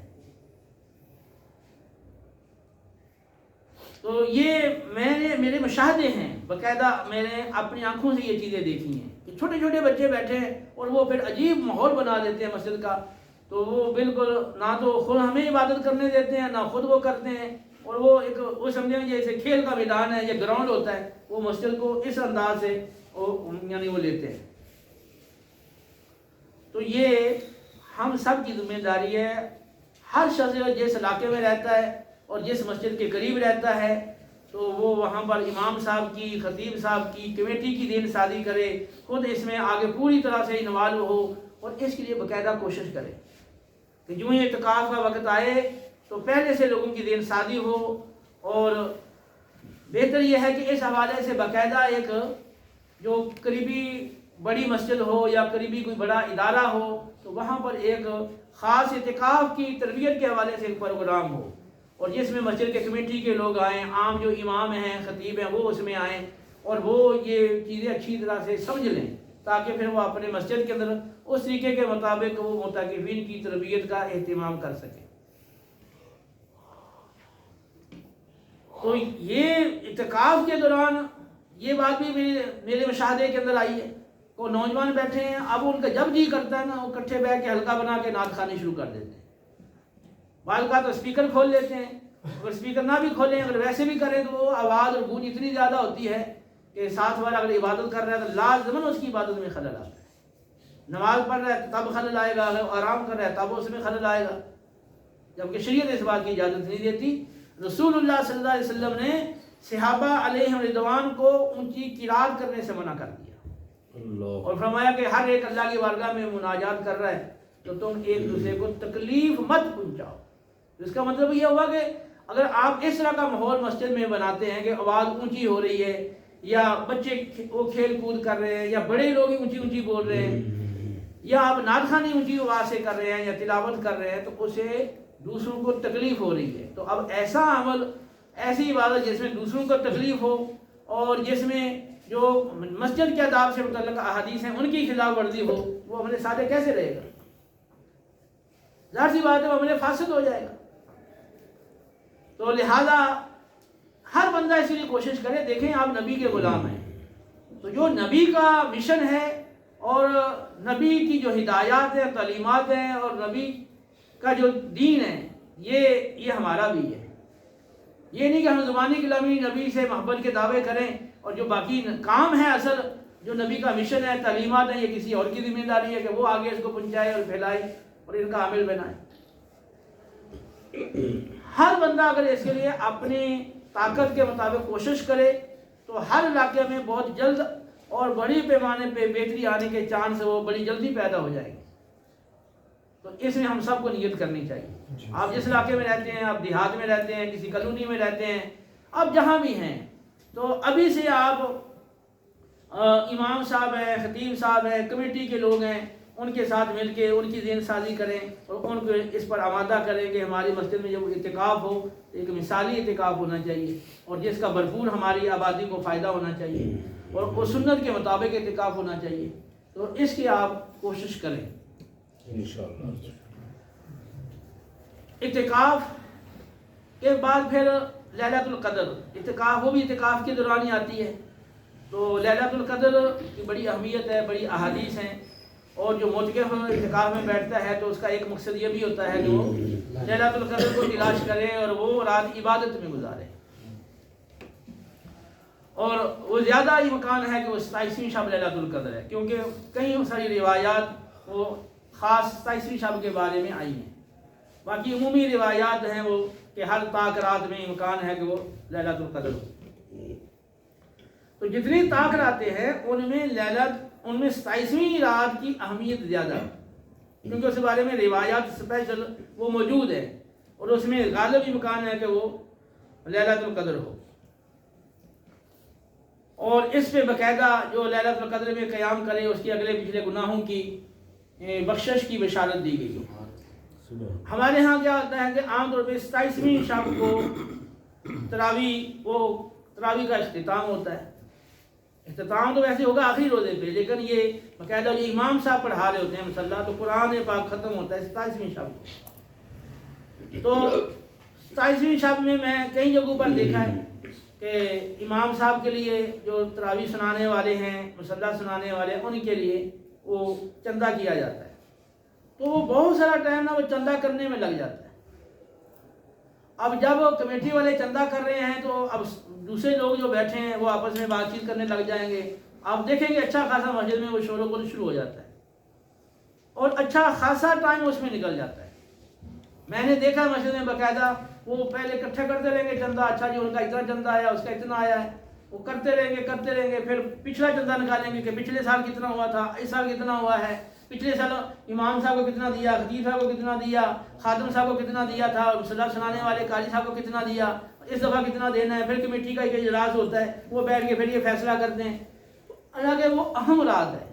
A: تو یہ میرے مشاہدے ہیں، باقاعدہ میں نے اپنی آنکھوں سے یہ چیزیں دیکھی ہیں کہ چھوٹے چھوٹے بچے بیٹھے ہیں اور وہ پھر عجیب ماحول بنا دیتے ہیں مسجد کا، تو وہ بالکل نہ تو خود ہمیں عبادت کرنے دیتے ہیں، نہ خود وہ کرتے ہیں، اور وہ ایک وہ سمجھیں جیسے کھیل کا میدان ہے یا گراؤنڈ ہوتا ہے، وہ مسجد کو اس انداز سے یعنی وہ لیتے ہیں۔ تو یہ ہم سب کی ذمہ داری ہے، ہر شخص جس علاقے میں رہتا ہے اور جس مسجد کے قریب رہتا ہے تو وہ وہاں پر امام صاحب کی، خطیب صاحب کی، کمیٹی کی ذہن سازی کرے، خود اس میں آگے پوری طرح سے انوالو ہو اور اس کے لیے باقاعدہ کوشش کرے کہ جو ہی اعتکاف کا وقت آئے تو پہلے سے لوگوں کی ذہن سازی ہو، اور بہتر یہ ہے کہ اس حوالے سے باقاعدہ ایک جو قریبی بڑی مسجد ہو یا قریبی کوئی بڑا ادارہ ہو تو وہاں پر ایک خاص اعتکاف کی تربیت کے حوالے سے ایک پروگرام ہو، اور جس میں مسجد کے کمیٹی کے لوگ آئیں، عام جو امام ہیں، خطیب ہیں، وہ اس میں آئیں اور وہ یہ چیزیں اچھی طرح سے سمجھ لیں تاکہ پھر وہ اپنے مسجد کے اندر اس طریقے کے مطابق وہ معتکفین کی تربیت کا اہتمام کر سکیں۔ تو یہ اعتکاف کے دوران یہ بات بھی میرے مشاہدے کے اندر آئی ہے، وہ نوجوان بیٹھے ہیں، اب ان کا جب جی کرتا ہے نا وہ اکٹھے بیٹھ کے حلقہ بنا کے نعت خوانی شروع کر دیتے ہیں، بعض کا تو اسپیکر کھول لیتے ہیں، اگر اسپیکر نہ بھی کھولیں اگر ویسے بھی کریں تو وہ آواز اور گونج اتنی زیادہ ہوتی ہے کہ ساتھ والا اگر عبادت کر رہا ہے تو لازماً اس کی عبادت میں خلل آتا ہے، نماز پڑھ رہا ہے تب خلل آئے گا، اگر آرام کر رہا ہے تب اس میں خلل آئے گا، جبکہ شریعت اس بات کی اجازت نہیں دیتی۔ رسول اللہ صلی اللہ علیہ وسلم نے صحابہ علیہ رضوان کو اونچی قرات کرنے سے منع کر دیا اور فرمایا کہ ہر ایک اللہ کی بارگاہ میں مناجات کر رہا ہے تو تم ایک دوسرے کو تکلیف مت پہنچاؤ۔ اس کا مطلب یہ ہوا کہ اگر آپ اس طرح کا ماحول مسجد میں بناتے ہیں کہ آواز اونچی ہو رہی ہے یا بچے وہ کھیل کود کر رہے ہیں یا بڑے لوگ اونچی اونچی بول رہے ہیں یا آپ نعت خوانی اونچی آواز سے کر رہے ہیں یا تلاوت کر رہے ہیں تو اسے دوسروں کو تکلیف ہو رہی ہے، تو اب ایسا عمل، ایسی عبادت جس میں دوسروں کو تکلیف ہو اور جس میں جو مسجد کے آداب سے متعلق احادیث ہیں ان کی خلاف ورزی ہو، وہ عمل صالح کیسے رہے گا؟ ظاہر سی بات ہے وہ عمل فاسد ہو جائے گا۔ تو لہذا ہر بندہ اس لیے کوشش کرے، دیکھیں آپ نبی کے غلام ہیں تو جو نبی کا مشن ہے اور نبی کی جو ہدایات ہیں، تعلیمات ہیں اور نبی کا جو دین ہے یہ ہمارا بھی ہے۔ یہ نہیں کہ ہم زبانی کلامی نبی سے محبت کے دعوے کریں اور جو باقی کام ہے اصل جو نبی کا مشن ہے، تعلیمات ہیں، یہ کسی اور کی ذمہ داری ہے کہ وہ آگے اس کو پہنچائے اور پھیلائے اور ان کا عامل بنائے۔ ہر بندہ اگر اس کے لیے اپنی طاقت کے مطابق کوشش کرے تو ہر علاقے میں بہت جلد اور بڑی پیمانے پہ بہتری آنے کے چانس وہ بڑی جلدی پیدا ہو جائیں گے. تو اس میں ہم سب کو نیت کرنی چاہیے. آپ جس علاقے میں رہتے ہیں، آپ دیہات میں رہتے ہیں، کسی کالونی میں رہتے ہیں، آپ جہاں بھی ہیں، تو ابھی سے آپ امام صاحب ہیں، خطیب صاحب ہیں، کمیٹی کے لوگ ہیں، ان کے ساتھ مل کے ان کی ذہن سازی کریں اور ان کو اس پر آمادہ کریں کہ ہماری مسجد میں جب اعتکاف ہو ایک مثالی اعتکاف ہونا چاہیے اور جس کا بھرپور ہماری آبادی کو فائدہ ہونا چاہیے اور وہ سنت کے مطابق اعتکاف ہونا چاہیے. تو اس کی آپ کوشش کریں انشاءاللہ. اعتکاف کے بعد پھر لیلۃ القدر، اعتکاف وہ بھی اعتکاف کے دوران ہی آتی ہے. تو لیلۃ القدر کی بڑی اہمیت ہے، بڑی احادیث ہیں، اور جو معتکف اعتکاف میں بیٹھتا ہے تو اس کا ایک مقصد یہ بھی ہوتا ہے کہ وہ لیلۃ القدر کو تلاش کرے اور وہ رات عبادت میں گزارے. اور وہ زیادہ ہی مکان ہے کہ وہ 27ویں شب لیلۃ القدر ہے، کیونکہ کئی ساری روایات وہ خاص 27ویں شب کے بارے میں آئی ہیں. باقی عمومی روایات ہیں وہ کہ ہر طاق رات میں امکان ہے کہ وہ لیلۃ القدر ہو. تو جتنی طاق راتیں ہیں ان میں 27ویں رات کی اہمیت زیادہ ہے، کیونکہ اس بارے میں روایات اسپیشل وہ موجود ہے اور اس میں غالب امکان ہے کہ وہ لیلۃ القدر ہو. اور اس پہ باقاعدہ جو لیلۃ القدر میں قیام کرے اس کے اگلے پچھلے گناہوں کی بخشش کی بشارت دی گئی. ہمارے ہاں کیا ہوتا ہے کہ عام طور پہ 27ویں شب کو تراویح کا اختتام ہوتا ہے. اختتام تو ویسے ہوگا آخری روزے پہ، لیکن یہ باقاعدہ جو امام صاحب پڑھا رہے ہوتے ہیں مصلی تو قرآن پاک ختم ہوتا ہے 27ویں شب کو. تو 27ویں شب میں کئی جگہوں پر دیکھا ہے کہ امام صاحب کے لیے جو تراویح سنانے والے ہیں، مصلی سنانے والے ہیں، ان کے لیے وہ چندہ کیا جاتا ہے. تو وہ بہت سارا ٹائم نا وہ چندہ کرنے میں لگ جاتا ہے. اب جب کمیٹی والے چندہ کر رہے ہیں تو اب دوسرے لوگ جو بیٹھے ہیں وہ آپس میں بات چیت کرنے لگ جائیں گے. آپ دیکھیں گے اچھا خاصا مسجد میں وہ شور و غل شروع ہو جاتا ہے اور اچھا خاصا ٹائم اس میں نکل جاتا ہے. میں نے دیکھا مسجد میں باقاعدہ وہ پہلے اکٹھا کرتے رہیں گے چندہ، اچھا جی ان کا اتنا چندہ آیا، اس کا اتنا آیا ہے، وہ کرتے رہیں گے، پھر پچھلا چندہ نکالیں گے کہ پچھلے سال کتنا ہوا تھا، اس سال کتنا ہوا ہے، پچھلے سال امام صاحب کو کتنا دیا، خطیب صاحب کو کتنا دیا، خادم صاحب کو کتنا دیا تھا، اور مصلی سنانے والے قاری صاحب کو کتنا دیا، اس دفعہ کتنا دینا ہے. پھر کمیٹی کا ایک اجلاس ہوتا ہے، وہ بیٹھ کے پھر یہ فیصلہ کرتے ہیں. حالانکہ وہ اہم رات ہے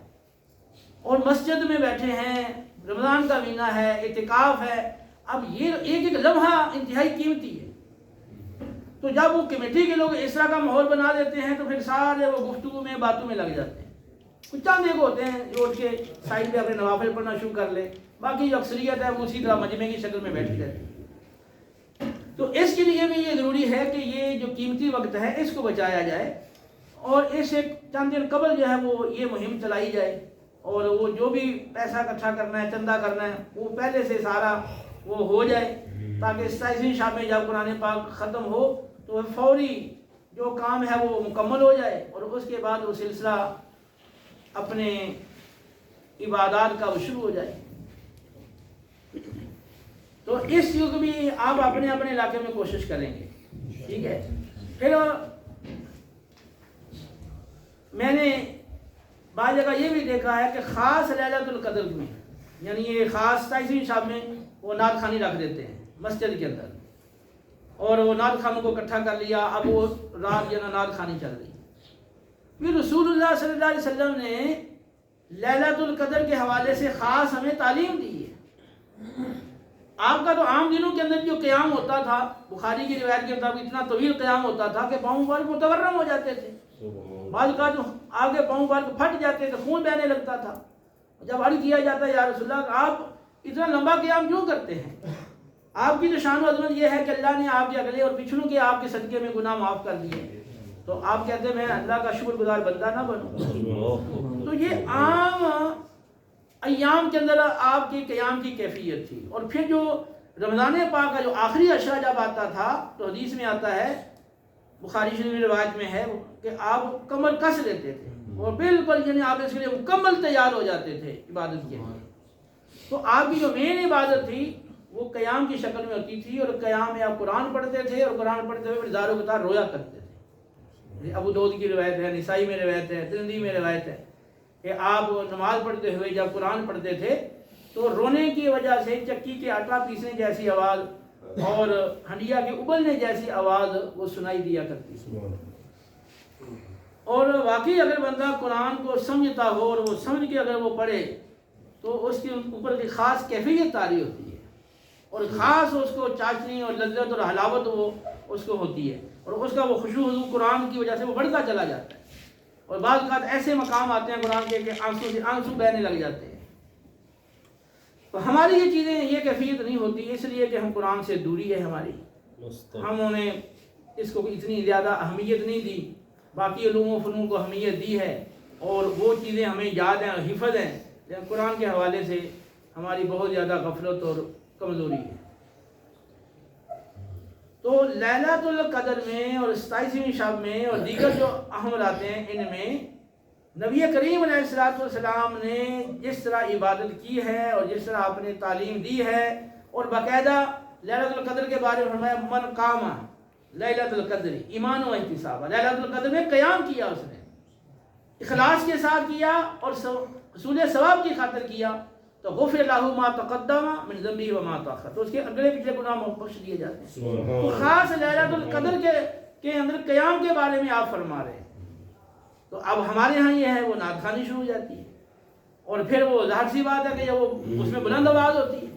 A: اور مسجد میں بیٹھے ہیں، رمضان کا مہینہ ہے، اعتکاف ہے. اب یہ ایک لمحہ انتہائی قیمتی ہے. تو جب وہ کمیٹی کے لوگ اس طرح کا ماحول بنا دیتے ہیں تو پھر سارے وہ گفتگو میں باتوں میں لگ جاتے ہیں. کچھ چند ایک ہوتے ہیں جو اٹھ کے سائڈ پہ اپنے نوافل پڑھنا شروع کر لے، باقی جو اکثریت ہے وہ اسی طرح مجمع کی شکل میں بیٹھی رہتی ہے. تو اس کے لیے بھی یہ ضروری ہے کہ یہ جو قیمتی وقت ہے اس کو بچایا جائے اور اس ایک چند دن قبل جو ہے وہ یہ مہم چلائی جائے اور وہ جو بھی پیسہ اکٹھا کرنا ہے، چندہ کرنا ہے، وہ پہلے سے سارا وہ ہو جائے تاکہ 27ویں شب میں جب قرآن پاک ختم ہو تو فوری جو کام ہے وہ مکمل ہو جائے اور اس کے بعد وہ سلسلہ اپنے عبادات کا وہ شروع ہو جائے. تو اس یوگ بھی آپ اپنے اپنے علاقے میں کوشش کریں گے. ٹھیک ہے. پھر میں نے بعض جگہ یہ بھی دیکھا ہے کہ خاص لیلۃ القدر میں یعنی یہ خاص 27ویں شب میں وہ نعت خوانی رکھ دیتے ہیں مسجد کے اندر اور وہ نعت خوانوں کو اکٹھا کر لیا. اب وہ رات جو نعت خوانی چل رہی. پھر رسول اللہ صلی اللہ علیہ وسلم نے لیلۃ القدر کے حوالے سے خاص ہمیں تعلیم دی ہے. آپ کا تو عام دنوں کے اندر جو قیام ہوتا تھا بخاری کی روایت کے مطابق اتنا طویل قیام ہوتا تھا کہ پاؤں مبارک متورم ہو جاتے تھے، بعض کا جو آگے پاؤں مبارک پھٹ جاتے تھے، خون بہنے لگتا تھا. جب عرض کیا جاتا ہے یا رسول اللہ آپ اتنا لمبا قیام کیوں کرتے ہیں؟ آپ کی تو شان و عظمت یہ ہے کہ اللہ نے آپ کے اگلے اور پچھلوں کے آپ کے صدقے میں گناہ معاف کر دیے. تو آپ کہتے ہیں میں اللہ کا شکر گزار بندہ نہ بنوں. تو یہ عام ایام کے اندر آپ کی قیام کی کیفیت تھی. اور پھر جو رمضان پاک کا جو آخری عشرہ جب آتا تھا تو حدیث میں آتا ہے، بخاری شریف روایت میں ہے کہ آپ کمر کس لیتے تھے اور بالکل یعنی آپ اس کے لیے مکمل تیار ہو جاتے تھے عبادت کے لیے. تو آپ کی جو مین عبادت تھی وہ قیام کی شکل میں ہوتی تھی اور قیام میں آپ قرآن پڑھتے تھے اور قرآن پڑھتے ہوئے زار و گزار رویا کرتے تھے. ابو داؤد کی روایت ہے، نسائی میں روایت ہے، ترمذی میں روایت ہے کہ آپ نماز پڑھتے ہوئے جب قرآن پڑھتے تھے تو رونے کی وجہ سے چکی کے آٹا پیسنے جیسی آواز اور ہنڈیا کے ابلنے جیسی آواز وہ سنائی دیا کرتی تھی۔ اور واقعی اگر بندہ قرآن کو سمجھتا ہو اور وہ سمجھ کے اگر وہ پڑھے تو اس کے اوپر کی خاص کیفیت طاری ہوتی ہے اور خاص اس کو چاشنی اور لذت اور حلاوت وہ اس کو ہوتی ہے اور اس کا وہ خشوع حضور قرآن کی وجہ سے وہ بڑھتا چلا جاتا ہے۔ اور بعض اوقات ایسے مقام آتے ہیں قرآن کے کہ آنسو سے آنسو بہنے لگ جاتے ہیں۔ تو ہماری یہ چیزیں یہ کیفیت نہیں ہوتی اس لیے کہ ہم قرآن سے دوری ہے ہماری، ہم نے اس کو اتنی زیادہ اہمیت نہیں دی، باقی علوم و فنون کو اہمیت دی ہے اور وہ چیزیں ہمیں یاد ہیں اور حفظ ہیں، لیکن قرآن کے حوالے سے ہماری بہت زیادہ غفلت اور کمزوری ہے۔ تو لیلۃ القدر میں اور 27ویں شب میں اور دیگر جو اہم راتیں ہیں ان میں نبی کریم علیہ الصلوۃ والسلام نے جس طرح عبادت کی ہے اور جس طرح آپ نے تعلیم دی ہے اور باقاعدہ لیلۃ القدر کے بارے میں فرمایا من قام لیلۃ القدر ایمان و احتساب، لیلۃ القدر میں قیام کیا، اس نے اخلاص کے ساتھ کیا اور حصول ثواب کی خاطر کیا تو غفر له ما تقدم من ذنبه وما تاخر، تو اس کے اگلے پچھلے گناہ بخش دیے جاتے ہیں۔ تو خاص لیلۃ القدر کے اندر قیام کے بارے میں آپ فرما رہے ہیں۔ تو اب ہمارے ہاں یہ ہے وہ نعت خوانی شروع ہو جاتی ہے اور پھر وہ ظاہر سی بات ہے کہ وہ اس میں بلند آواز ہوتی ہے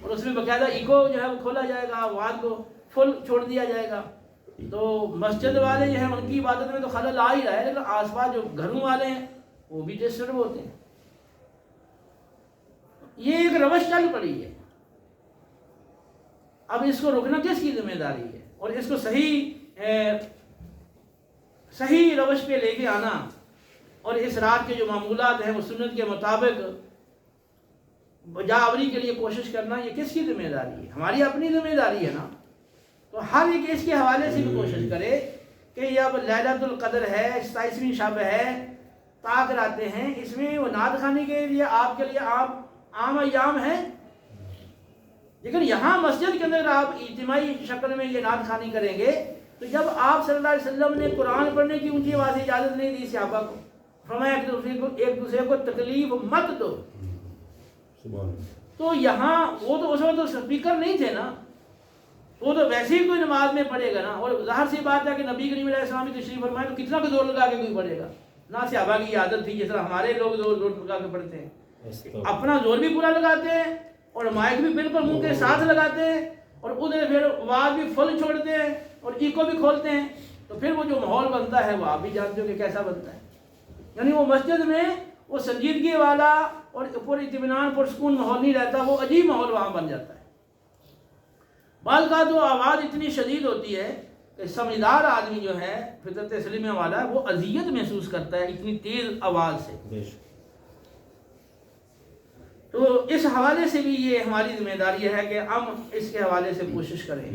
A: اور اس میں باقاعدہ ایکو جو ہے وہ کھولا جائے گا، آواز کو فل چھوڑ دیا جائے گا۔ تو مسجد والے جو ہیں ان کی عبادت میں تو خلل آ ہی رہا ہے، لیکن آس پاس جو گھروں والے ہیں وہ بھی ڈسٹرب ہوتے ہیں۔ یہ ایک روش چل پڑی ہے، اب اس کو روکنا کس کی ذمہ داری ہے اور اس کو صحیح روش پہ لے کے آنا اور اس رات کے جو معمولات ہیں وہ سنت کے مطابق بجاوری کے لیے کوشش کرنا، یہ کس کی ذمہ داری ہے؟ ہماری اپنی ذمہ داری ہے نا۔ تو ہر ایک اس کے حوالے سے بھی کوشش کرے کہ یہ اب لیلۃ القدر ہے، 27ویں شب ہے، طاق راتیں ہیں، اس میں وہ نعت خوانی کے لیے آپ کے لیے عام ایام ہیں، لیکن یہاں مسجد کے اندر آپ اجتماعی شکل میں یہ نعت خوانی کریں گے تو جب آپ صلی اللہ علیہ وسلم نے قرآن پڑھنے کی اونچی آواز اجازت نہیں دی صحابہ کو، فرمایا ایک دوسرے کو تکلیف مت دو، تو یہاں وہ تو اس وقت تو سپیکر نہیں تھے نا، وہ تو ویسے ہی کوئی نماز میں پڑھے گا نا، اور ظاہر سی بات ہے کہ نبی کریم علیہ السلام کی تشریف فرمائے تو کتنا بھی زور لگا کے کوئی پڑھے گا، نہ صحابہ کی عادت تھی جس طرح ہمارے لوگ زور لگا کے پڑھتے ہیں، اپنا زور بھی پورا لگاتے ہیں اور مائک بھی بالکل منہ کے ساتھ لگاتے ہیں اور ادھر پھر آواز بھی فل چھوڑتے ہیں اور ایکو بھی کھولتے ہیں، تو پھر وہ جو ماحول بنتا ہے وہ آپ بھی جانتے ہو کہ کیسا بنتا ہے، یعنی وہ مسجد میں وہ سنجیدگی والا اور پر اطمینان پر سکون ماحول نہیں رہتا، وہ عجیب ماحول وہاں بن جاتا ہے۔ بعض کا تو آواز اتنی شدید ہوتی ہے کہ سمجھدار آدمی جو ہے فطرت سلیمہ والا ہے وہ اذیت محسوس کرتا ہے اتنی تیز آواز سے۔ تو اس حوالے سے بھی یہ ہماری ذمہ داری ہے کہ ہم اس کے حوالے سے کوشش کریں۔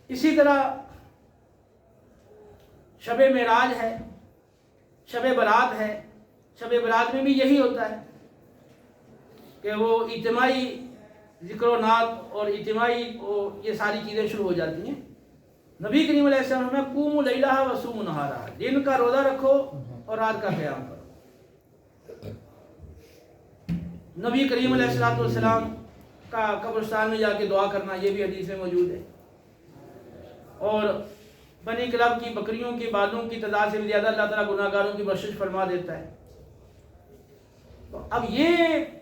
A: اسی طرح شب معراج ہے، شب برات ہے، شب برات میں بھی یہی ہوتا ہے کہ وہ اجتماعی ذکر و نعت اور اجتماعی یہ ساری چیزیں شروع ہو جاتی ہیں۔ نبی کریم علیہ السلام میں قوموا لیلہ وصوموا نہارہ، دن کا روزہ رکھو اور رات کا قیام کرو۔ نبی کریم علیہ السلام کا قبرستان میں جا کے دعا کرنا یہ بھی حدیث میں موجود ہے، اور بنی کلب کی بکریوں کی بالوں کی تعداد سے بھی زیادہ اللہ تعالیٰ گناہ گاروں کی بخشش فرما دیتا ہے۔ تو اب یہ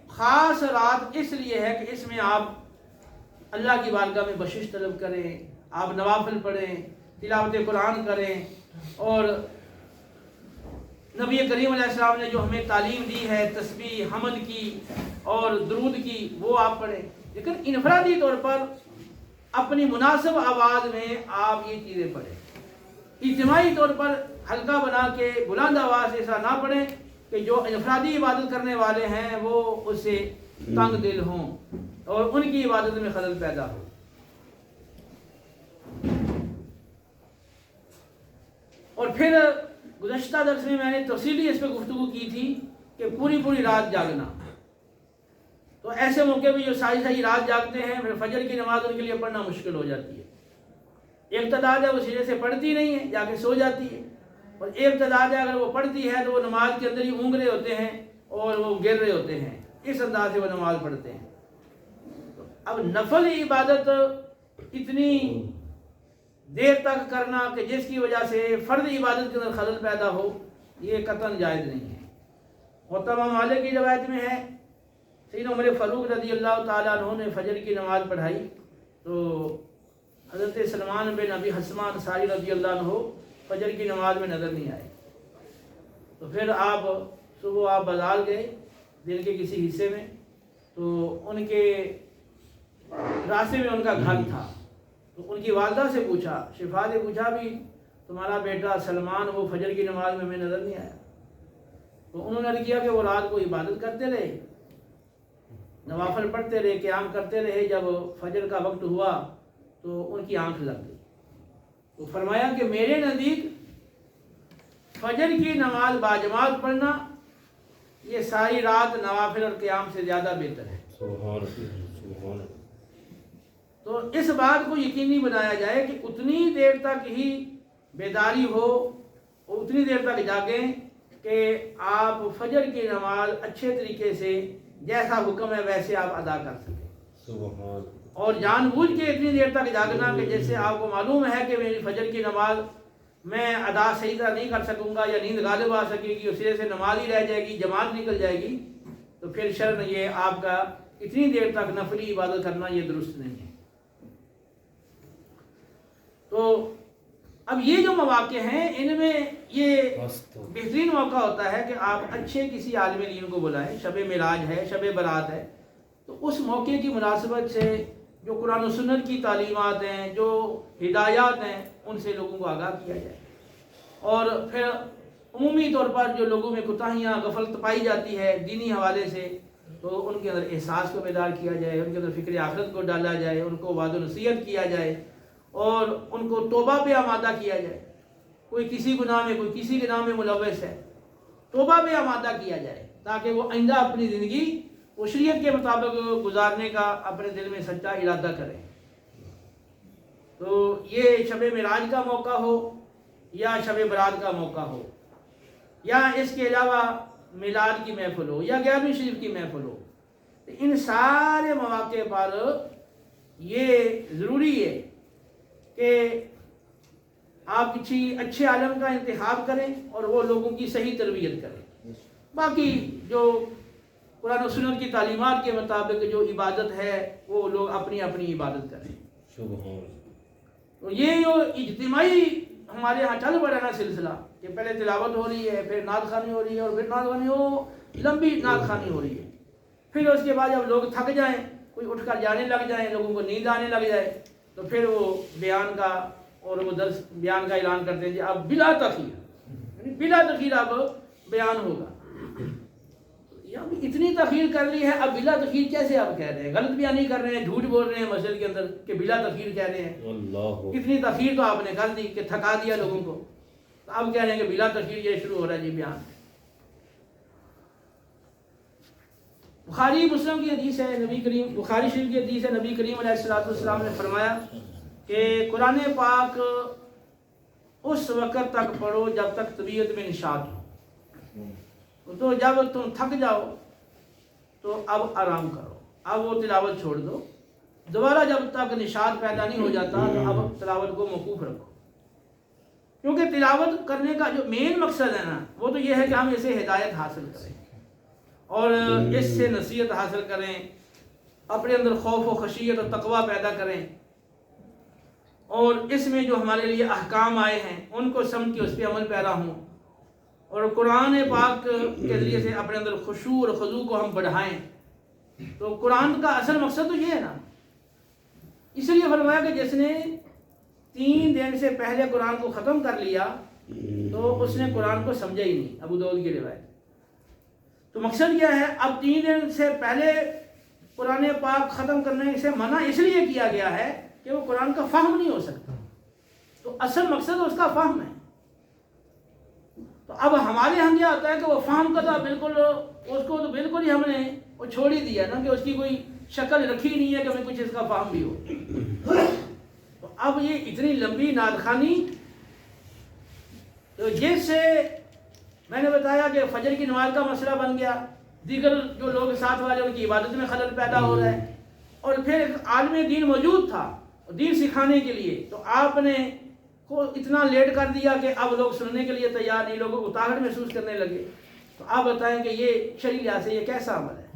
A: خاص رات اس لیے ہے کہ اس میں آپ اللہ کی بارگاہ میں بخشش طلب کریں، آپ نوافل پڑھیں، تلاوت قرآن کریں، اور نبی کریم علیہ السلام نے جو ہمیں تعلیم دی ہے تسبیح حمد کی اور درود کی وہ آپ پڑھیں، لیکن انفرادی طور پر اپنی مناسب آواز میں آپ یہ چیزیں پڑھیں، اجتماعی طور پر ہلکا بنا کے بلند آواز سے ایسا نہ پڑھیں کہ جو انفرادی عبادت کرنے والے ہیں وہ اس سے تنگ دل ہوں اور ان کی عبادت میں خلل پیدا ہو۔ اور پھر گزشتہ درس میں نے تفصیلی اس پہ گفتگو کی تھی کہ پوری رات جاگنا، تو ایسے موقع بھی جو ساری رات جاگتے ہیں پھر فجر کی نماز ان کے لیے پڑھنا مشکل ہو جاتی ہے، ایک تعداد ہے وہ سرے سے پڑھتی نہیں ہے، جا کے سو جاتی ہے، اور ایک تعداد ہے اگر وہ پڑھتی ہے تو وہ نماز کے اندر ہی اونگ رہے ہوتے ہیں اور وہ گر رہے ہوتے ہیں، اس انداز سے وہ نماز پڑھتے ہیں۔ اب نفل عبادت اتنی دیر تک کرنا کہ جس کی وجہ سے فرض عبادت کے اندر خلل پیدا ہو، یہ قطعاً جائز نہیں ہے۔ اور تمام مالک کی روایت میں ہے سیدنا عمر فاروق رضی اللہ تعالیٰ عنہ نے فجر کی نماز پڑھائی تو حضرت سلمان بن ابی حسمان انصاری رضی اللہ عنہ فجر کی نماز میں نظر نہیں آئے، تو پھر آپ صبح آپ بازار گئے دن کے کسی حصے میں، تو ان کے راستے میں ان کا گھر تھا، تو ان کی والدہ سے پوچھا، شفا نے پوچھا بھی تمہارا بیٹا سلمان وہ فجر کی نماز میں ہمیں نظر نہیں آیا، تو انہوں نے عرض کیا کہ وہ رات کو عبادت کرتے رہے، نوافل پڑھتے رہے، قیام کرتے رہے، جب فجر کا وقت ہوا تو ان کی آنکھ لگ گئی۔ تو فرمایا کہ میرے نزدیک فجر کی نماز باجماعت پڑھنا یہ ساری رات نوافل اور قیام سے زیادہ بہتر ہے۔
B: سبحان
A: تو اس بات کو یقینی بنایا جائے کہ اتنی دیر تک ہی بیداری ہو اور اتنی دیر تک جاگیں کہ آپ فجر کی نماز اچھے طریقے سے جیسا حکم ہے ویسے آپ ادا کر سکیں،
B: سبحان
A: اور جان بوجھ کے اتنی دیر تک جاگنا کہ جیسے آپ کو معلوم ہے کہ میری فجر کی نماز میں ادا صحیح طرح نہیں کر سکوں گا یا نیند غالب آ سکے گی، اس سرے سے نماز ہی رہ جائے گی، جماعت نکل جائے گی، تو پھر شرط یہ آپ کا اتنی دیر تک نفلی عبادت کرنا یہ درست نہیں ہے۔ تو اب یہ جو مواقع ہیں ان میں یہ بہترین موقع ہوتا ہے کہ آپ اچھے کسی عالم دین کو بلائیں، شب معراج ہے، شب برات ہے، تو اس موقع کی مناسبت سے جو قرآن و سنت کی تعلیمات ہیں، جو ہدایات ہیں، ان سے لوگوں کو آگاہ کیا جائے، اور پھر عمومی طور پر جو لوگوں میں کوتاہیاں غفلت پائی جاتی ہے دینی حوالے سے، تو ان کے اندر احساس کو بیدار کیا جائے، ان کے اندر فکر آخرت کو ڈالا جائے، ان کو وعد و نصیحت کیا جائے اور ان کو توبہ پہ آمادہ کیا جائے۔ کوئی کسی گناہ میں، کوئی کسی گناہ میں ملوث ہے، توبہ پہ آمادہ کیا جائے تاکہ وہ آئندہ اپنی زندگی وہ شریعت کے مطابق گزارنے کا اپنے دل میں سچا ارادہ کرے۔ تو یہ شب معراج کا موقع ہو یا شب برات کا موقع ہو یا اس کے علاوہ میلاد کی محفل ہو یا 11ویں شریف کی محفل ہو، ان سارے مواقع پر یہ ضروری ہے کہ آپ کسی اچھے عالم کا انتخاب کریں اور وہ لوگوں کی صحیح تربیت کریں۔ باقی جو قرآن و سنت کی تعلیمات کے مطابق جو عبادت ہے وہ لوگ اپنی اپنی عبادت کریں۔ تو یہ جو اجتماعی ہمارے ہاں چل پڑا نا سلسلہ کہ پہلے تلاوت ہو رہی ہے، پھر نعت خوانی ہو رہی ہے، اور پھر نعت خوانی ہو لمبی نعت خوانی ہو رہی ہے، پھر اس کے بعد جب لوگ تھک جائیں، کوئی اٹھ کر جانے لگ جائیں، لوگوں کو نیند آنے لگ جائے، تو پھر وہ بیان کا اور وہ درس بیان کا اعلان کرتے ہیں کہ اب بلا تاخیر، یعنی بلا تاخیر اب بیان ہوگا۔ اتنی تاخیر کر لی ہے، اب بلا تاخیر کیسے آپ کہہ رہے ہیں؟ غلط بیانی کر رہے ہیں، جھوٹ بول رہے ہیں مسجد کے اندر کہ بلا تاخیر کہہ رہے ہیں۔ اتنی تاخیر تو آپ نے کر دی کہ تھکا دیا لوگوں کو، تو اب کہہ رہے ہیں کہ بلا تاخیر یہ شروع ہو رہا ہے جی بیان۔ بخاری مسلم کی حدیث ہے، نبی کریم بخاری شریف کی حدیث ہے، نبی کریم علیہ السلام نے فرمایا کہ قرآن پاک اس وقت تک پڑھو جب تک طبیعت میں نشاط ہو، تو جب تم تھک جاؤ تو اب آرام کرو، اب وہ تلاوت چھوڑ دو، دوبارہ جب تک نشاط پیدا نہیں ہو جاتا تو اب تلاوت کو موقوف رکھو، کیونکہ تلاوت کرنے کا جو مین مقصد ہے نا وہ تو یہ ہے کہ ہم اسے ہدایت حاصل کریں اور اس سے نصیحت حاصل کریں، اپنے اندر خوف و خشیت اور تقوی پیدا کریں، اور اس میں جو ہمارے لیے احکام آئے ہیں ان کو سمجھ کے اس پہ عمل پیرا ہوں، اور قرآن پاک کے ذریعے سے اپنے اندر خشوع اور خضوع کو ہم بڑھائیں۔ تو قرآن کا اصل مقصد تو یہ ہے نا، اس لیے فرمایا کہ جس نے 3 دن سے پہلے قرآن کو ختم کر لیا تو اس نے قرآن کو سمجھا ہی نہیں، ابو داؤد کی روایت۔ تو مقصد کیا ہے؟ اب 3 دن سے پہلے قرآن پاک ختم کرنے سے منع اس لیے کیا گیا ہے کہ وہ قرآن کا فہم نہیں ہو سکتا، تو اصل مقصد اس کا فہم ہے۔ تو اب ہمارے ہم کیا ہوتا ہے کہ وہ فہم کا تو بالکل اس کو تو بالکل ہی ہم نے وہ چھوڑ ہی دیا نا، کہ اس کی کوئی شکل رکھی نہیں ہے کہ ہمیں کچھ اس کا فہم بھی ہو۔ تو تو اب یہ اتنی لمبی نعت خوانی، تو جس سے میں نے بتایا کہ فجر کی نماز کا مسئلہ بن گیا، دیگر جو لوگ ساتھ والے ان کی عبادت میں خلل پیدا ہو رہا ہے، اور پھر عالم دین موجود تھا دین سکھانے کے لیے، تو آپ نے کو اتنا لیٹ کر دیا کہ اب لوگ سننے کے لیے تیار نہیں، لوگوں کو تاہٹ محسوس کرنے لگے۔ تو آپ بتائیں کہ یہ شرعی لحاظ سے یہ کیسا عمل ہے؟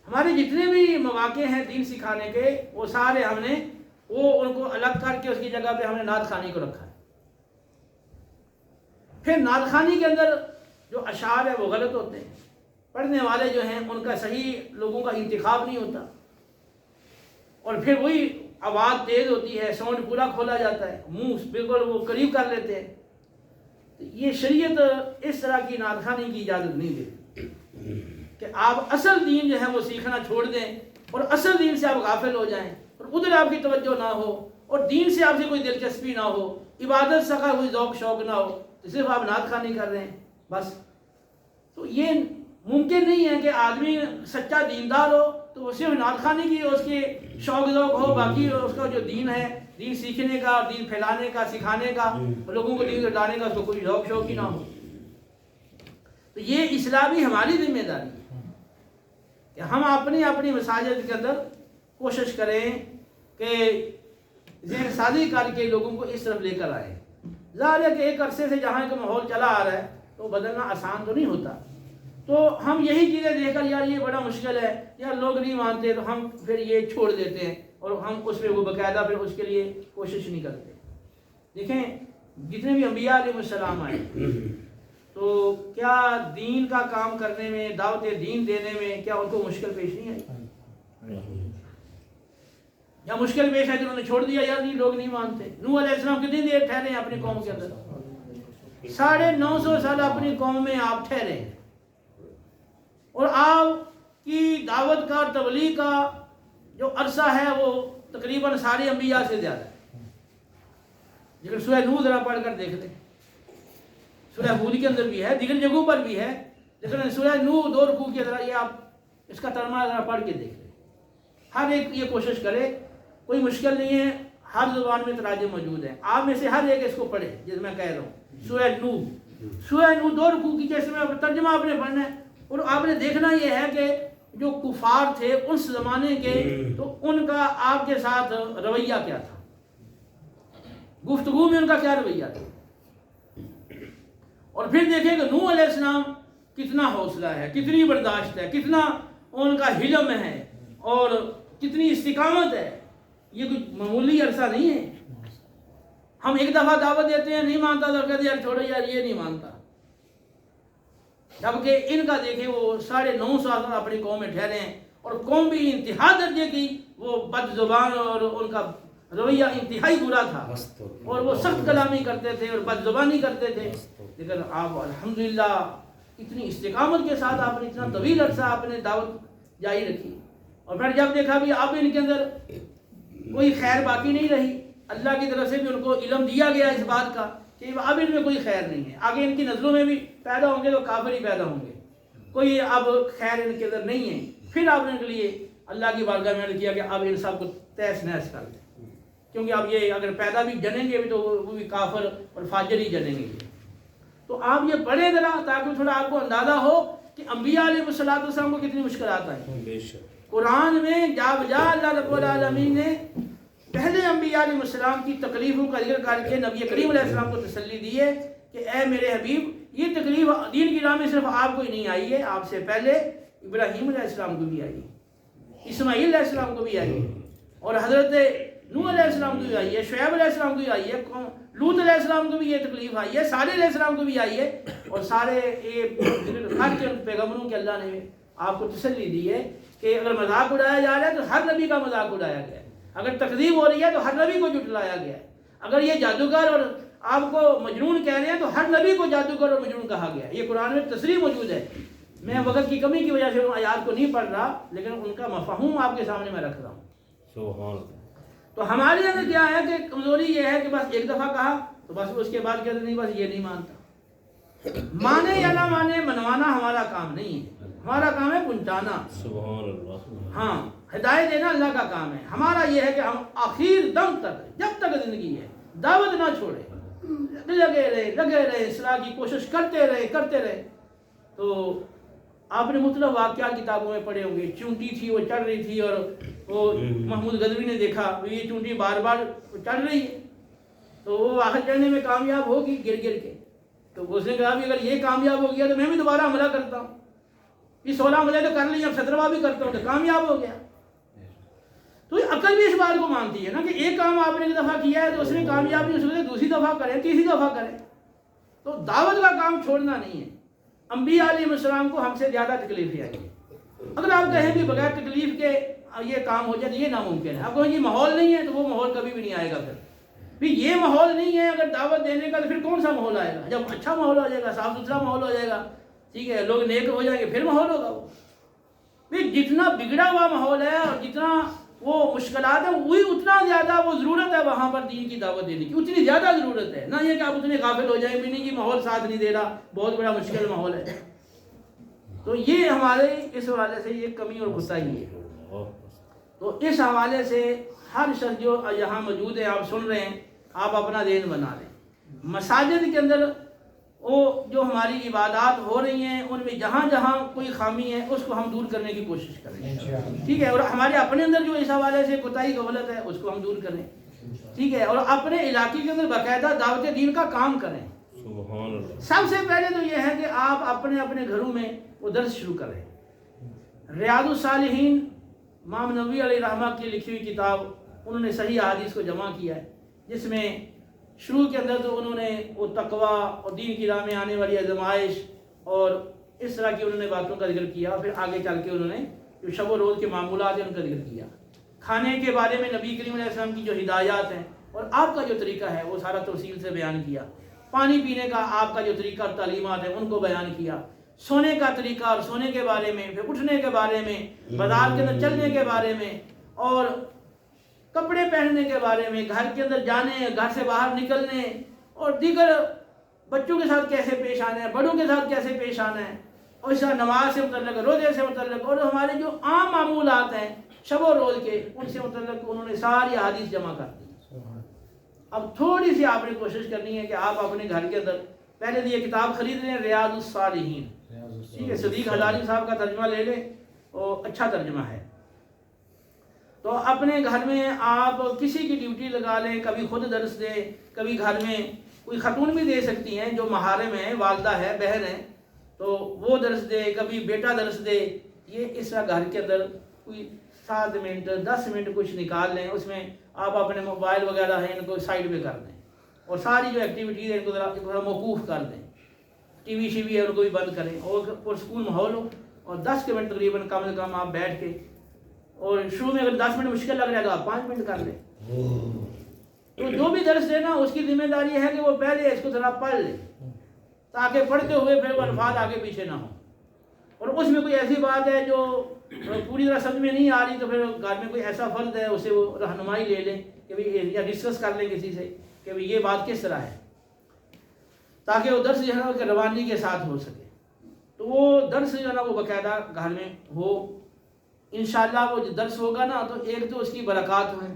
A: ہمارے جتنے بھی مواقع ہیں دین سکھانے کے، وہ سارے ہم نے ان کو الگ کر کے اس کی جگہ پہ ہم نے نعت خوانی کو رکھا ہے۔ پھر نعت خوانی کے اندر جو اشعار ہیں وہ غلط ہوتے ہیں، پڑھنے والے جو ہیں ان کا صحیح لوگوں کا انتخاب نہیں ہوتا، اور پھر وہی آواز تیز ہوتی ہے، ساؤنڈ پورا کھولا جاتا ہے، منہ بالکل وہ قریب کر لیتے ہیں۔ تو یہ شریعت اس طرح کی نعت خوانی کی اجازت نہیں دیتی کہ آپ اصل دین جو ہے وہ سیکھنا چھوڑ دیں اور اصل دین سے آپ غافل ہو جائیں، اور ادھر آپ کی توجہ نہ ہو، اور دین سے آپ سے کوئی دلچسپی نہ ہو، عبادت سے کوئی ذوق شوق نہ ہو، تو صرف آپ نعت خوانی کر رہے ہیں بس۔ تو یہ ممکن نہیں ہے کہ آدمی سچا دیندار ہو تو وہ صرف نعت خوانی کی اس کے شوق ذوق ہو، باقی اس کا جو دین ہے، دین سیکھنے کا، دین پھیلانے کا، سکھانے کا، لوگوں کو دین لانے کا، اس کو کوئی ذوق شوق ہی نہ ہو۔ تو یہ اصلاح بھی ہماری ذمہ داری ہے کہ ہم اپنی مساجد کے اندر کوشش کریں کہ ذہن سازی کر کے لوگوں کو اس طرف لے کر آئیں۔ ظاہر ہے کہ ایک عرصے سے جہاں کا ماحول چلا آ رہا ہے تو بدلنا آسان تو نہیں ہوتا، تو ہم یہی چیزیں دیکھ کر یار یہ بڑا مشکل ہے، یار لوگ نہیں مانتے، تو ہم پھر یہ چھوڑ دیتے ہیں اور ہم اس پہ وہ باقاعدہ پھر اس کے لیے کوشش نہیں کرتے۔ دیکھیں جتنے بھی انبیاء علیہ السلام آئے تو کیا دین کا کام کرنے میں، دعوت دین دینے میں کیا ان کو مشکل پیش نہیں آئی؟ یا مشکل پیش ہے کہ انہوں نے چھوڑ دیا، یار نہیں لوگ نہیں مانتے؟ نوح علیہ السلام کتنی دیر ٹھہرے ہیں اپنی قوم کے اندر؟ 950 سال اپنی قوم میں آپ ٹھہرے ہیں، اور آپ کی دعوت کا، تبلیغ کا جو عرصہ ہے وہ تقریباً سارے انبیاء سے زیادہ ہے۔ لیکن سورہ نوح ذرا پڑھ کر دیکھ لیں، سورہ ہود کے اندر بھی ہے، دیگر جگہوں پر بھی ہے، لیکن سورہ نوح 2 رکوع کی ذرا یہ آپ اس کا ترجمہ ذرا پڑھ کے دیکھ لیں۔ ہر ایک یہ کوشش کرے، کوئی مشکل نہیں ہے، ہر زبان میں تراجم موجود ہیں، آپ میں سے ہر ایک اس کو پڑھے جس میں کہہ رہا ہوں۔ سورہ نوح 2 رکوع کی جیسے میں ترجمہ آپ نے پڑھنا ہے، اور آپ نے دیکھنا یہ ہے کہ جو کفار تھے اس زمانے کے، تو ان کا آپ کے ساتھ رویہ کیا تھا، گفتگو میں ان کا کیا رویہ تھا، اور پھر دیکھیں کہ نوح علیہ السلام کتنا حوصلہ ہے، کتنی برداشت ہے، کتنا ان کا حلم ہے، اور کتنی استقامت ہے۔ یہ کوئی معمولی عرصہ نہیں ہے۔ ہم ایک دفعہ دعوت دیتے ہیں، نہیں مانتا تو کہتے ہیں یار چھوڑو یار یہ نہیں مانتا، جبکہ ان کا دیکھیں وہ 9.5 سال اپنی قوم میں ٹھہرے ہیں، اور قوم بھی انتہا درجے کی وہ بد زبان، اور ان کا رویہ انتہائی برا تھا، اور وہ سخت کلامی کرتے تھے اور بد زبانی کرتے تھے، لیکن آپ الحمدللہ اتنی استقامت کے ساتھ آپ نے اتنا طویل عرصہ آپ نے دعوت جاری رکھی، اور پھر جب دیکھا بھی اب ان کے اندر کوئی خیر باقی نہیں رہی، اللہ کی طرف سے بھی ان کو علم دیا گیا اس بات کا کہ اب ان میں کوئی خیر نہیں ہے، آگے ان کی نظروں میں بھی پیدا ہوں گے تو کافر ہی پیدا ہوں گے، کوئی اب خیر ان کے اندر نہیں ہے۔ پھر آپ نے ان کے لیے اللہ کی بارگاہ میں عرض کیا کہ اب ان سب کو تہس نہس کر دیں، کیونکہ اب یہ اگر پیدا بھی جنیں گے بھی تو وہ بھی کافر اور فاجر ہی جنیں گے۔ تو آپ یہ پڑھیں ذرا تاکہ تھوڑا آپ کو اندازہ ہو کہ انبیاء علیہ السلام کو کتنی مشکلات آئیں۔ قرآن میں جا بجا اللہ رب العالمین نے پہلے انبیاء علیہ السلام کی تکلیفوں کا ذکر کر کے نبی کریم علیہ السلام کو تسلی دی ہے کہ اے میرے حبیب، یہ تکلیف دین کی راہ میں صرف آپ کو ہی نہیں آئی ہے، آپ سے پہلے ابراہیم علیہ السلام کو بھی آئی ہے، اسماعیل علیہ السلام کو بھی آئی ہے، اور حضرت نوح علیہ السلام کو بھی آئی ہے، شعیب علیہ السلام کو بھی آئی ہے، لوط علیہ السلام کو بھی یہ تکلیف آئی ہے، صالح علیہ السلام کو بھی آئی ہے، اور سارے ہر کے پیغمبروں کے اللہ نے آپ کو تسلی دی ہے کہ اگر مذاق اڑایا جا رہا ہے تو ہر نبی کا مذاق اڑایا گیا ہے، اگر تکذیب ہو رہی ہے تو ہر نبی کو جھٹلایا گیا ہے، اگر یہ جادوگر اور آپ کو مجنون کہہ رہے ہیں تو ہر نبی کو جادوگر اور مجنون کہا گیا ہے۔ یہ قرآن میں تصریح موجود ہے، میں وقت کی کمی کی وجہ سے ان آیات کو نہیں پڑھ رہا، لیکن ان کا مفہوم آپ کے سامنے میں رکھ رہا ہوں۔
B: سبحان۔
A: تو ہمارے اندر کیا ہے کہ کمزوری یہ ہے کہ بس ایک دفعہ کہا تو بس اس کے بعد کہتے نہیں، بس یہ نہیں مانتا۔ مانے یا نہ مانے، منوانا ہمارا کام نہیں ہے، ہمارا کام ہے پہنچانا.
B: سبحان اللہ.
A: ہاں ہدایت دینا اللہ کا کام ہے. ہمارا یہ ہے کہ ہم آخر دم تک جب تک زندگی ہے دعوت نہ چھوڑیں, لگے رہے اصلاح کی کوشش کرتے رہے. تو آپ نے مختلف واقعات کتابوں میں پڑھے ہوں گے. چونٹی تھی وہ چڑھ رہی تھی اور وہ محمود غزنوی نے دیکھا یہ چونٹی بار بار چڑھ رہی ہے تو وہ آخر چڑھنے میں کامیاب ہوگی گر کے. تو اس نے کہا بھی اگر یہ کامیاب ہو گیا تو میں بھی دوبارہ حملہ کرتا ہوں. یہ 16 حملے تو کر لی, اب 17واں بھی کرتا ہوں تو کامیاب ہو گیا. تو یہ عقل بھی اس بات کو مانتی ہے نا کہ ایک کام آپ نے ایک دفعہ کیا ہے تو اس میں کامیاب نہیں ہو سکتے, دوسری دفعہ کریں تیسری دفعہ کریں. تو دعوت کا کام چھوڑنا نہیں ہے. انبیاء علیہ السلام کو ہم سے زیادہ تکلیفیں آئی ہیں. اگر آپ کہیں کہ بغیر تکلیف کے یہ کام ہو جائے تو یہ ناممکن ہے. آپ کہیں یہ ماحول نہیں ہے تو وہ ماحول کبھی بھی نہیں آئے گا. پھر بھی یہ ماحول نہیں ہے اگر دعوت دینے کا تو پھر کون سا ماحول آئے گا؟ جب اچھا ماحول ہو جائے گا, صاف ستھرا ماحول ہو جائے گا, ٹھیک ہے, لوگ نیک ہو جائیں گے, پھر ماحول ہوگا. وہ بھی جتنا بگڑا ہوا ماحول ہے اور جتنا وہ مشکلات ہیں وہی اتنا زیادہ وہ ضرورت ہے وہاں پر دین کی دعوت دینے کی, اتنی زیادہ ضرورت ہے. نہ یہ کہ آپ اتنے غافل ہو جائیں بھی نہیں کہ ماحول ساتھ نہیں دے رہا, بہت بڑا مشکل ماحول ہے. تو یہ ہمارے اس حوالے سے یہ کمی اور کوتاہی ہے. تو اس حوالے سے ہر شخص جو یہاں موجود ہے, آپ سن رہے ہیں, آپ اپنا ذہن بنا لیں. مساجد کے اندر وہ جو ہماری عبادات ہو رہی ہیں ان میں جہاں جہاں کوئی خامی ہے اس کو ہم دور کرنے کی کوشش کریں, ٹھیک ہے. اور ہمارے اپنے اندر جو اس حوالے سے کوتاہی غفلت ہے اس کو ہم دور کریں, ٹھیک ہے. اور اپنے علاقے کے اندر باقاعدہ دعوت دین کا کام کریں. سب سے پہلے تو یہ ہے کہ آپ اپنے اپنے گھروں میں وہ درس شروع کریں. ریاض الصالحین امام نووی علیہ رحمہ کی لکھی ہوئی کتاب, انہوں نے صحیح احادیث کو جمع کیا ہے, جس میں شروع کے اندر تو انہوں نے وہ تقویٰ اور دین کی راہ میں آنے والی آزمائش اور اس طرح کی انہوں نے باتوں کا ذکر کیا. پھر آگے چل کے انہوں نے جو شب و روز کے معمولات ہیں ان کا ذکر کیا. کھانے کے بارے میں نبی کریم علیہ السلام کی جو ہدایات ہیں اور آپ کا جو طریقہ ہے وہ سارا تفصیل سے بیان کیا. پانی پینے کا آپ کا جو طریقہ اور تعلیمات ہیں ان کو بیان کیا. سونے کا طریقہ اور سونے کے بارے میں, پھر اٹھنے کے بارے میں, بازار کے اندر چلنے کے بارے میں, اور کپڑے پہننے کے بارے میں, گھر کے اندر جانے, گھر سے باہر نکلنے, اور دیگر بچوں کے ساتھ کیسے پیش آنا ہے, بڑوں کے ساتھ کیسے پیش آنا ہے, اور اس طرح نماز سے متعلق, روزے سے متعلق, اور ہمارے جو عام معمولات ہیں شب و روز کے ان سے متعلق انہوں نے ساری احادیث جمع کر دی. اب تھوڑی سی آپ نے کوشش کرنی ہے کہ آپ اپنے گھر کے اندر پہلے تو یہ کتاب خرید لیں, ریاض الصالحین, ٹھیک ہے. صدیق حلاری صاحب کا ترجمہ لے لیں, اور اچھا ترجمہ ہے. تو اپنے گھر میں آپ کسی کی ڈیوٹی لگا لیں, کبھی خود درس دیں, کبھی گھر میں کوئی خاتون بھی دے سکتی ہیں جو محارم ہیں, والدہ ہے, بہن ہے, تو وہ درس دے, کبھی بیٹا درس دے. یہ اس طرح گھر کے اندر کوئی 7 منٹ 10 منٹ کچھ نکال لیں, اس میں آپ اپنے موبائل وغیرہ ہیں ان کو سائڈ پہ کر دیں, اور ساری جو ایکٹیویٹیز ہیں ان کو ذرا موقوف کر دیں. ٹی وی شی وی ہے ان کو بھی بند کریں, اور پرسکون ماحول ہو, اور 10 منٹ تقریباً کم از کم آپ بیٹھ کے, اور شروع میں اگر 10 منٹ مشکل لگ رہا ہے تو آپ 5 منٹ کر لیں. تو جو بھی درس دینا اس کی ذمہ داری ہے کہ وہ پہلے اس کو ذرا پڑھ لے, تاکہ پڑھتے ہوئے پھر وہ الفاظ آگے پیچھے نہ ہوں. اور اس میں کوئی ایسی بات ہے جو پوری طرح سمجھ میں نہیں آ رہی تو پھر گھر میں کوئی ایسا فرد ہے اسے وہ رہنمائی لے لیں کہ بھی, یا ڈسکس کر لیں کسی سے کہ بھی یہ بات کس طرح ہے, تاکہ وہ درس جو ہے نا کہ روانی کے ساتھ ہو سکے. تو وہ درس جو ہے نا وہ باقاعدہ گھر میں ہو. انشاءاللہ وہ جو درس ہوگا نا تو ایک تو اس کی برکات ہیں.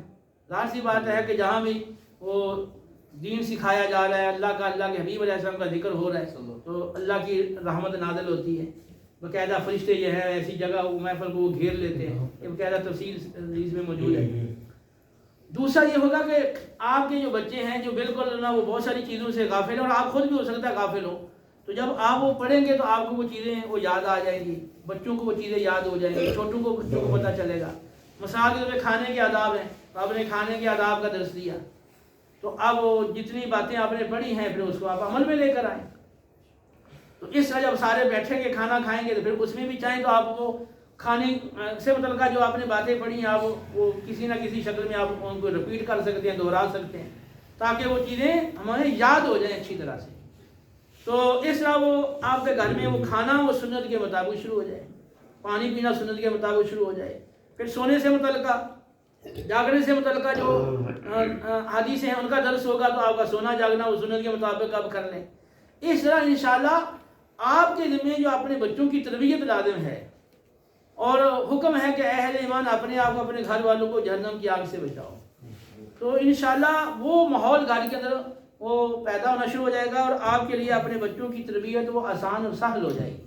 A: ظاہر سی بات ہے کہ جہاں بھی وہ دین سکھایا جا رہا ہے, اللہ کے حبیب علیہ السلام کا ذکر ہو رہا ہے, تو اللہ کی رحمت نازل ہوتی ہے. باقاعدہ فرشتے جو ہے ایسی جگہ وہ محفل کو وہ گھیر لیتے ہیں, یہ باقاعدہ تفصیل حدیث میں موجود ہے. دوسرا یہ ہوگا کہ آپ کے جو بچے ہیں جو بالکل نا وہ بہت ساری چیزوں سے غافل ہیں, اور آپ خود بھی ہو سکتا ہے غافل ہو, تو جب آپ وہ پڑھیں گے تو آپ کو وہ چیزیں وہ یاد آ جائیں گی, بچوں کو وہ چیزیں یاد ہو جائیں گی, چھوٹوں کو بچوں کو پتہ چلے گا. مثال کے طور پہ کھانے کے آداب ہیں, تو آپ نے کھانے کے آداب کا درس دیا, تو اب وہ جتنی باتیں آپ نے پڑھی ہیں پھر اس کو آپ عمل میں لے کر آئیں. تو اس طرح جب سارے بیٹھیں گے کھانا کھائیں گے تو پھر اس میں بھی چاہیں تو آپ وہ کھانے سے متعلقہ جو آپ نے باتیں پڑھی ہیں آپ وہ کسی نہ کسی شکل میں آپ ان کو رپیٹ کر سکتے ہیں, دہرا سکتے ہیں, تاکہ وہ چیزیں ہمیں یاد ہو جائیں اچھی طرح سے. تو اس طرح وہ آپ کے گھر میں وہ کھانا وہ سنت کے مطابق شروع ہو جائے, پانی پینا سنت کے مطابق شروع ہو جائے. پھر سونے سے متعلقہ, جاگنے سے متعلقہ جو حدیث ہیں ان کا درس ہوگا, تو آپ کا سونا جاگنا وہ سنت کے مطابق آپ کر لیں. اس طرح انشاءاللہ آپ کے ذمہ جو اپنے بچوں کی تربیت لازم ہے، اور حکم ہے کہ اہل ایمان اپنے آپ کو اپنے گھر والوں کو جہنم کی آگ سے بچاؤ، تو انشاءاللہ وہ ماحول گھر کے اندر وہ پیدا ہونا شروع ہو جائے گا، اور آپ کے لیے اپنے بچوں کی تربیت وہ آسان اور سہل ہو جائے گی،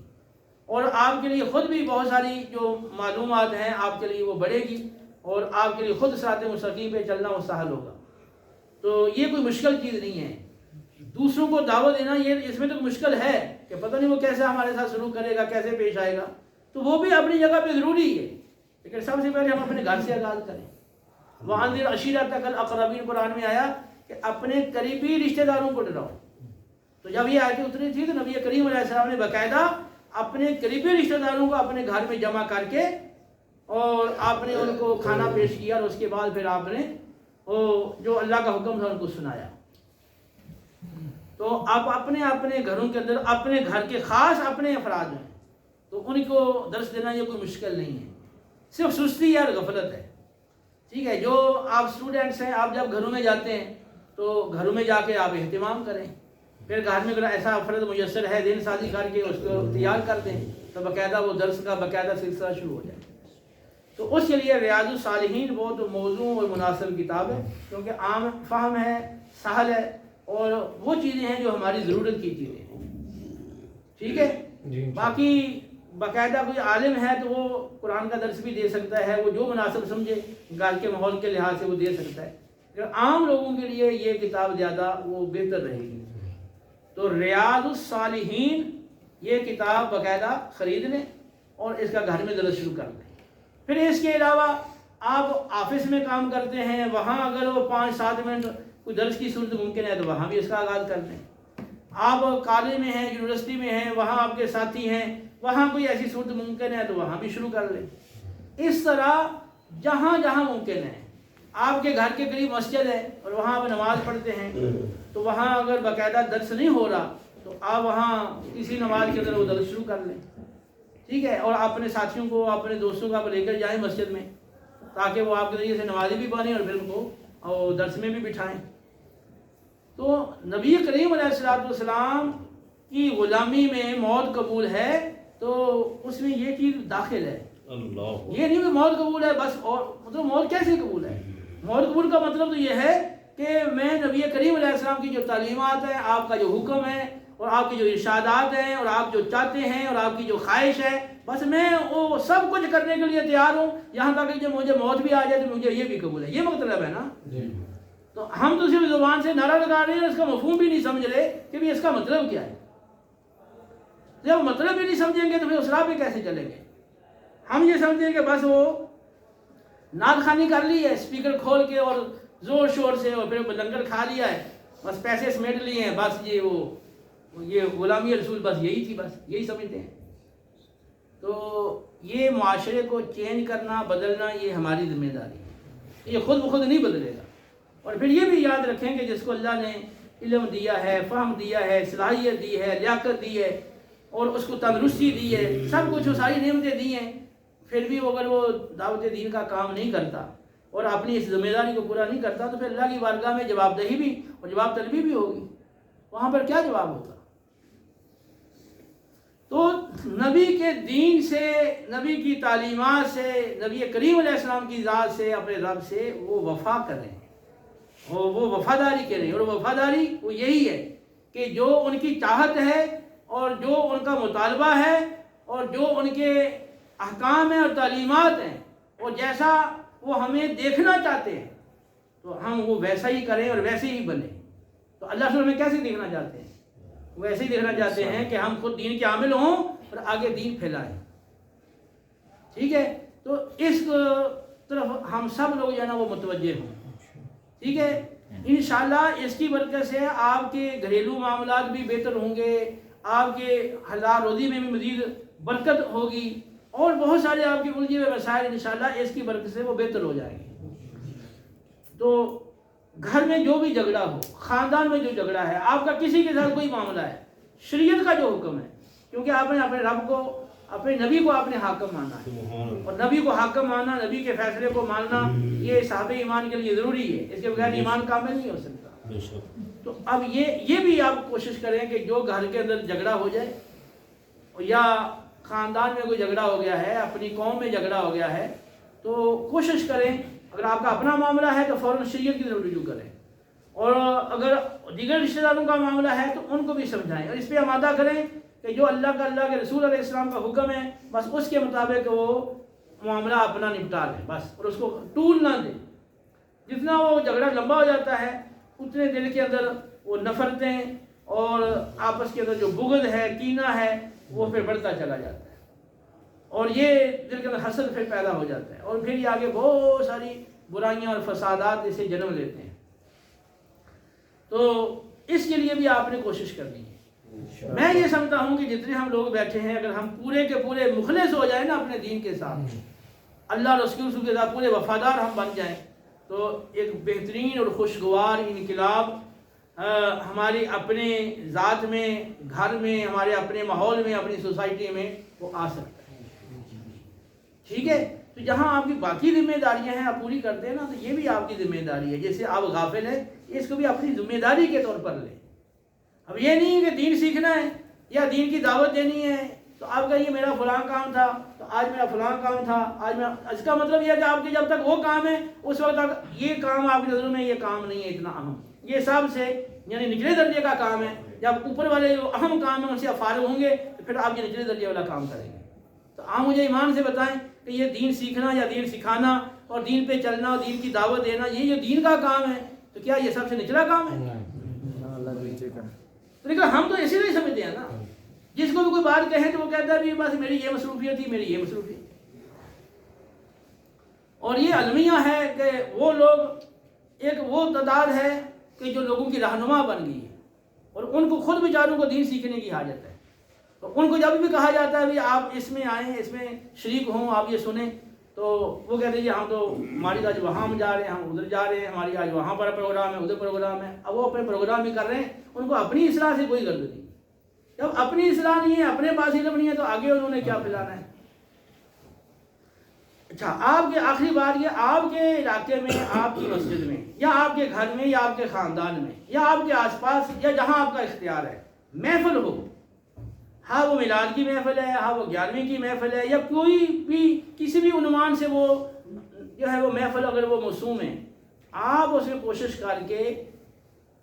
A: اور آپ کے لیے خود بھی بہت ساری جو معلومات ہیں آپ کے لیے وہ بڑھے گی، اور آپ کے لیے خود صراط مستقیم پہ چلنا وہ سہل ہوگا۔ تو یہ کوئی مشکل چیز نہیں ہے، دوسروں کو دعوت دینا یہ اس میں تو مشکل ہے کہ پتہ نہیں وہ کیسے ہمارے ساتھ سلوک کرے گا، کیسے پیش آئے گا، تو وہ بھی اپنی جگہ پہ ضروری ہے، لیکن سب سے پہلے ہم اپنے گھر سے آغاز کریں۔ وَأَنذِرْ عَشِيرَتَكَ الْأَقْرَبِينَ قرآن میں آیا کہ اپنے قریبی رشتہ داروں کو ڈراؤ۔ تو جب یہ آیتیں اتری تھی تو نبی کریم علیہ السلام نے باقاعدہ اپنے قریبی رشتہ داروں کو اپنے گھر میں جمع کر کے اور آپ نے ان کو کھانا پیش کیا، اور اس کے بعد پھر آپ نے وہ جو اللہ کا حکم تھا ان کو سنایا۔ تو آپ اپنے اپنے گھروں کے اندر اپنے گھر کے خاص اپنے افراد ہیں تو ان کو درس دینا یہ کوئی مشکل نہیں ہے، صرف سستی یا غفلت ہے، ٹھیک ہے۔ جو آپ اسٹوڈنٹس ہیں، آپ جب گھروں میں جاتے ہیں تو گھروں میں جا کے آپ اہتمام کریں، پھر گھر میں اگر ایسا فرد میسر ہے دین سازی کر کے اس کو تیار کر دیں تو باقاعدہ وہ درس کا باقاعدہ سلسلہ شروع ہو جائے۔ تو اس کے لیے ریاض الصالحین بہت موزوں اور مناسب کتاب ہے، کیونکہ عام فہم ہے، سہل ہے، اور وہ چیزیں ہیں جو ہماری ضرورت کی چیزیں ہیں، ٹھیک ہے۔ باقی باقاعدہ کوئی عالم ہے تو وہ قرآن کا درس بھی دے سکتا ہے، وہ جو مناسب سمجھے گھر کے ماحول کے لحاظ سے وہ دے سکتا ہے، لیکن عام لوگوں کے لیے یہ کتاب زیادہ وہ بہتر رہے گی۔ تو ریاض الصالحین یہ کتاب باقاعدہ خرید لیں اور اس کا گھر میں درس شروع کر دیں۔ پھر اس کے علاوہ آپ آفس میں کام کرتے ہیں، وہاں اگر وہ 5-7 منٹ کوئی درس کی صورت ممکن ہے تو وہاں بھی اس کا آغاز کر دیں۔ آپ کالج میں ہیں، یونیورسٹی میں ہیں، وہاں آپ کے ساتھی ہیں، وہاں کوئی ایسی صورت ممکن ہے تو وہاں بھی شروع کر لیں۔ اس طرح جہاں جہاں ممکن ہے، آپ کے گھر کے قریب مسجد ہے اور وہاں آپ نماز پڑھتے ہیں تو وہاں اگر باقاعدہ درس نہیں ہو رہا تو آپ وہاں کسی نماز کے اندر وہ درس شروع کر لیں، ٹھیک ہے، اور اپنے ساتھیوں کو اپنے دوستوں کو آپ لے کر جائیں مسجد میں تاکہ وہ آپ کے ذریعے سے نمازی بھی بنیں اور پھر ان کو درس میں بھی بٹھائیں۔ تو نبی کریم علیہ السلام کی غلامی میں موت قبول ہے تو اس میں یہ چیز داخل ہے، یہ نہیں کہ موت قبول ہے بس، اور مطلب موت کیسے قبول ہے؟ موت قبول کا مطلب تو یہ ہے کہ میں نبی کریم علیہ السلام کی جو تعلیمات ہیں، آپ کا جو حکم ہے اور آپ کی جو ارشادات ہیں اور آپ جو چاہتے ہیں اور آپ کی جو خواہش ہے، بس میں وہ سب کچھ کرنے کے لیے تیار ہوں، یہاں تک کہ جب مجھے موت بھی آ جائے تو مجھے یہ بھی قبول ہے، یہ مطلب ہے نا۔ تو ہم تو صرف زبان سے نعرہ لگا رہے ہیں، اس کا مفہوم بھی نہیں سمجھ رہے کہ بھی اس کا مطلب کیا ہے۔ جب مطلب ہی نہیں سمجھیں گے تو پھر اس راہ پہ کیسے چلیں گے؟ ہم یہ سمجھیں کہ بس وہ نعت خوانی کر لی ہے اسپیکر کھول کے اور زور شور سے، اور پھر لنگر کھا لیا ہے، بس پیسے سمیٹ لیے ہیں، بس یہ غلامی رسول بس یہی تھی، بس یہی سمجھتے ہیں۔ تو یہ معاشرے کو چینج کرنا، بدلنا یہ ہماری ذمہ داری ہے، یہ خود بخود نہیں بدلے گا۔ اور پھر یہ بھی یاد رکھیں کہ جس کو اللہ نے علم دیا ہے، فہم دیا ہے، صلاحیت دی ہے، لیاقت دی ہے اور اس کو تندرستی دی ہے، سب کچھ وہ ساری نعمتیں دی ہیں، پھر بھی اگر وہ دعوت دین کا کام نہیں کرتا اور اپنی اس ذمہ داری کو پورا نہیں کرتا تو پھر اللہ کی بارگاہ میں جواب دہی بھی اور جواب طلبی بھی ہوگی، وہاں پر کیا جواب ہوگا؟ تو نبی کے دین سے، نبی کی تعلیمات سے، نبی کریم علیہ السلام کی ذات سے، اپنے رب سے وہ وفا کریں، وہ وفاداری کریں، اور وفاداری وہ یہی ہے کہ جو ان کی چاہت ہے اور جو ان کا مطالبہ ہے اور جو ان کے احکام ہیں اور تعلیمات ہیں اور جیسا وہ ہمیں دیکھنا چاہتے ہیں تو ہم وہ ویسا ہی کریں اور ویسے ہی بنیں۔ تو اللہ تعالیٰ ہمیں کیسے دیکھنا چاہتے ہیں؟ ویسے ہی دیکھنا چاہتے ہیں کہ ہم خود دین کے عامل ہوں اور آگے دین پھیلائیں، ٹھیک ہے۔ تو اس طرف ہم سب لوگ جو ہے نا وہ متوجہ ہوں، ٹھیک ہے۔ انشاءاللہ اس کی برکت سے آپ کے گھریلو معاملات بھی بہتر ہوں گے، آپ کے حلال روزی میں بھی مزید برکت ہوگی، اور بہت سارے آپ کے الجھے ہوئے مسائل انشاءاللہ اس کی برکت سے وہ بہتر ہو جائیں گے۔ تو گھر میں جو بھی جھگڑا ہو، خاندان میں جو جھگڑا ہے، آپ کا کسی کے ساتھ کوئی معاملہ ہے، شریعت کا جو حکم ہے، کیونکہ آپ نے اپنے رب کو، اپنے نبی کو آپ نے حاکم مانا ہے، اور نبی کو حاکم ماننا، نبی کے فیصلے کو ماننا یہ صاحب ایمان کے لیے ضروری ہے، اس کے بغیر ایمان کامل نہیں ہو سکتا۔ تو اب یہ بھی آپ کوشش کریں کہ جو گھر کے اندر جھگڑا ہو جائے یا خاندان میں کوئی جھگڑا ہو گیا ہے، اپنی قوم میں جھگڑا ہو گیا ہے، تو کوشش کریں اگر آپ کا اپنا معاملہ ہے تو فوراً شریعت کی طرف رجوع کریں، اور اگر دیگر رشتہ داروں کا معاملہ ہے تو ان کو بھی سمجھائیں اور اس پہ آمادہ کریں کہ جو اللہ کے رسول علیہ السلام کا حکم ہے بس اس کے مطابق وہ معاملہ اپنا نپٹا لیں بس، اور اس کو طول نہ دیں۔ جتنا وہ جھگڑا لمبا ہو جاتا ہے اتنے دل کے اندر وہ نفرتیں اور آپس کے اندر جو بغض ہے، کینہ ہے، وہ پھر بڑھتا چلا جاتا ہے، اور یہ دل کے اندر حسد پھر پیدا ہو جاتا ہے، اور پھر یہ آگے بہت ساری برائیاں اور فسادات اسے جنم لیتے ہیں۔ تو اس کے لیے بھی آپ نے کوشش کرنی ہے۔ میں یہ سمجھتا ہوں کہ جتنے ہم لوگ بیٹھے ہیں اگر ہم پورے کے پورے مخلص ہو جائیں نا اپنے دین کے ساتھ، اللہ رسول کے ساتھ پورے وفادار ہم بن جائیں، تو ایک بہترین اور خوشگوار انقلاب ہماری اپنے ذات میں، گھر میں، ہمارے اپنے ماحول میں، اپنی سوسائٹی میں وہ آ سکتا ہے۔ ٹھیک ہے، تو جہاں آپ کی باقی ذمہ داریاں ہیں آپ پوری کرتے ہیں نا، تو یہ بھی آپ کی ذمہ داری ہے۔ جیسے آپ غافل ہیں، اس کو بھی اپنی ذمہ داری کے طور پر لیں۔ اب یہ نہیں ہے کہ دین سیکھنا ہے یا دین کی دعوت دینی ہے تو آپ کا یہ میرا فلاں کام تھا، تو آج میرا فلاں کام تھا، آج میں، اس کا مطلب یہ ہے کہ آپ کے جب تک وہ کام ہے اس وقت تک یہ کام آپ کی نظروں میں یہ کام نہیں ہے اتنا اہم، یہ سب سے یعنی نچلے درجے کا کام ہے۔ جب اوپر والے جو اہم کام ہیں ان سے آپ فارغ ہوں گے تو پھر آپ یہ نچلے درجے والا کام کریں گے۔ تو آپ مجھے ایمان سے بتائیں کہ یہ دین سیکھنا یا دین سکھانا اور دین پہ چلنا اور دین کی دعوت دینا، یہ جو دین کا کام ہے تو کیا یہ سب سے نچلا کام ہے؟ لیکن ہم تو اسی لیے سمجھتے ہیں نا، جس کو بھی کوئی بات کہیں تو وہ کہتا ہے بھی بس میری یہ مصروفیت تھی، میری یہ مصروفیت۔ اور یہ المیہ ہے کہ وہ لوگ ایک وہ تعداد ہے کہ جو لوگوں کی رہنما بن گئی ہے، اور ان کو خود بیچاروں کو دین سیکھنے کی حاجت ہے، تو ان کو جب بھی کہا جاتا ہے بھی آپ اس میں آئیں، اس میں شریک ہوں، آپ یہ سنیں، تو وہ کہتے ہیں ہم تو ہماری آج وہاں ہم جا رہے ہیں، ہم ادھر جا رہے ہیں، ہماری آج وہاں پر پروگرام ہے، ادھر پروگرام ہے۔ اب وہ اپنے پروگرام ہی کر رہے ہیں، ان کو اپنی اصلاح سے کوئی غرض نہیں۔ جب اپنی اصلاح نہیں ہے، اپنے پاس علم نہیں ہے، تو آگے انہوں نے کیا پھیلانا ہے؟ اچھا، آپ کے آخری بات یہ، آپ کے علاقے میں، آپ کی مسجد میں یا آپ کے گھر میں یا آپ کے خاندان میں یا آپ کے آس پاس یا جہاں آپ کا اختیار ہے محفل ہو، ہاں وہ میلاد کی محفل ہے، ہاں وہ 11ویں کی محفل ہے، یا کوئی بھی کسی بھی عنوان سے وہ جو ہے وہ محفل اگر وہ موسوم ہے، آپ اس میں کوشش کر کے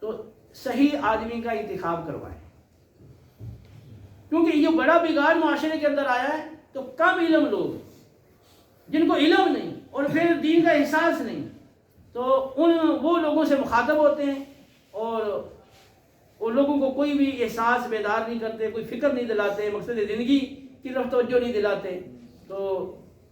A: تو صحیح آدمی کا انتخاب کروائیں، کیونکہ یہ بڑا بگاڑ معاشرے کے اندر آیا ہے۔ تو کم علم لوگ جن کو علم نہیں اور پھر دین کا احساس نہیں، تو وہ لوگوں سے مخاطب ہوتے ہیں اور ان لوگوں کو کوئی بھی احساس بیدار نہیں کرتے، کوئی فکر نہیں دلاتے، مقصد زندگی کی طرف توجہ نہیں دلاتے، تو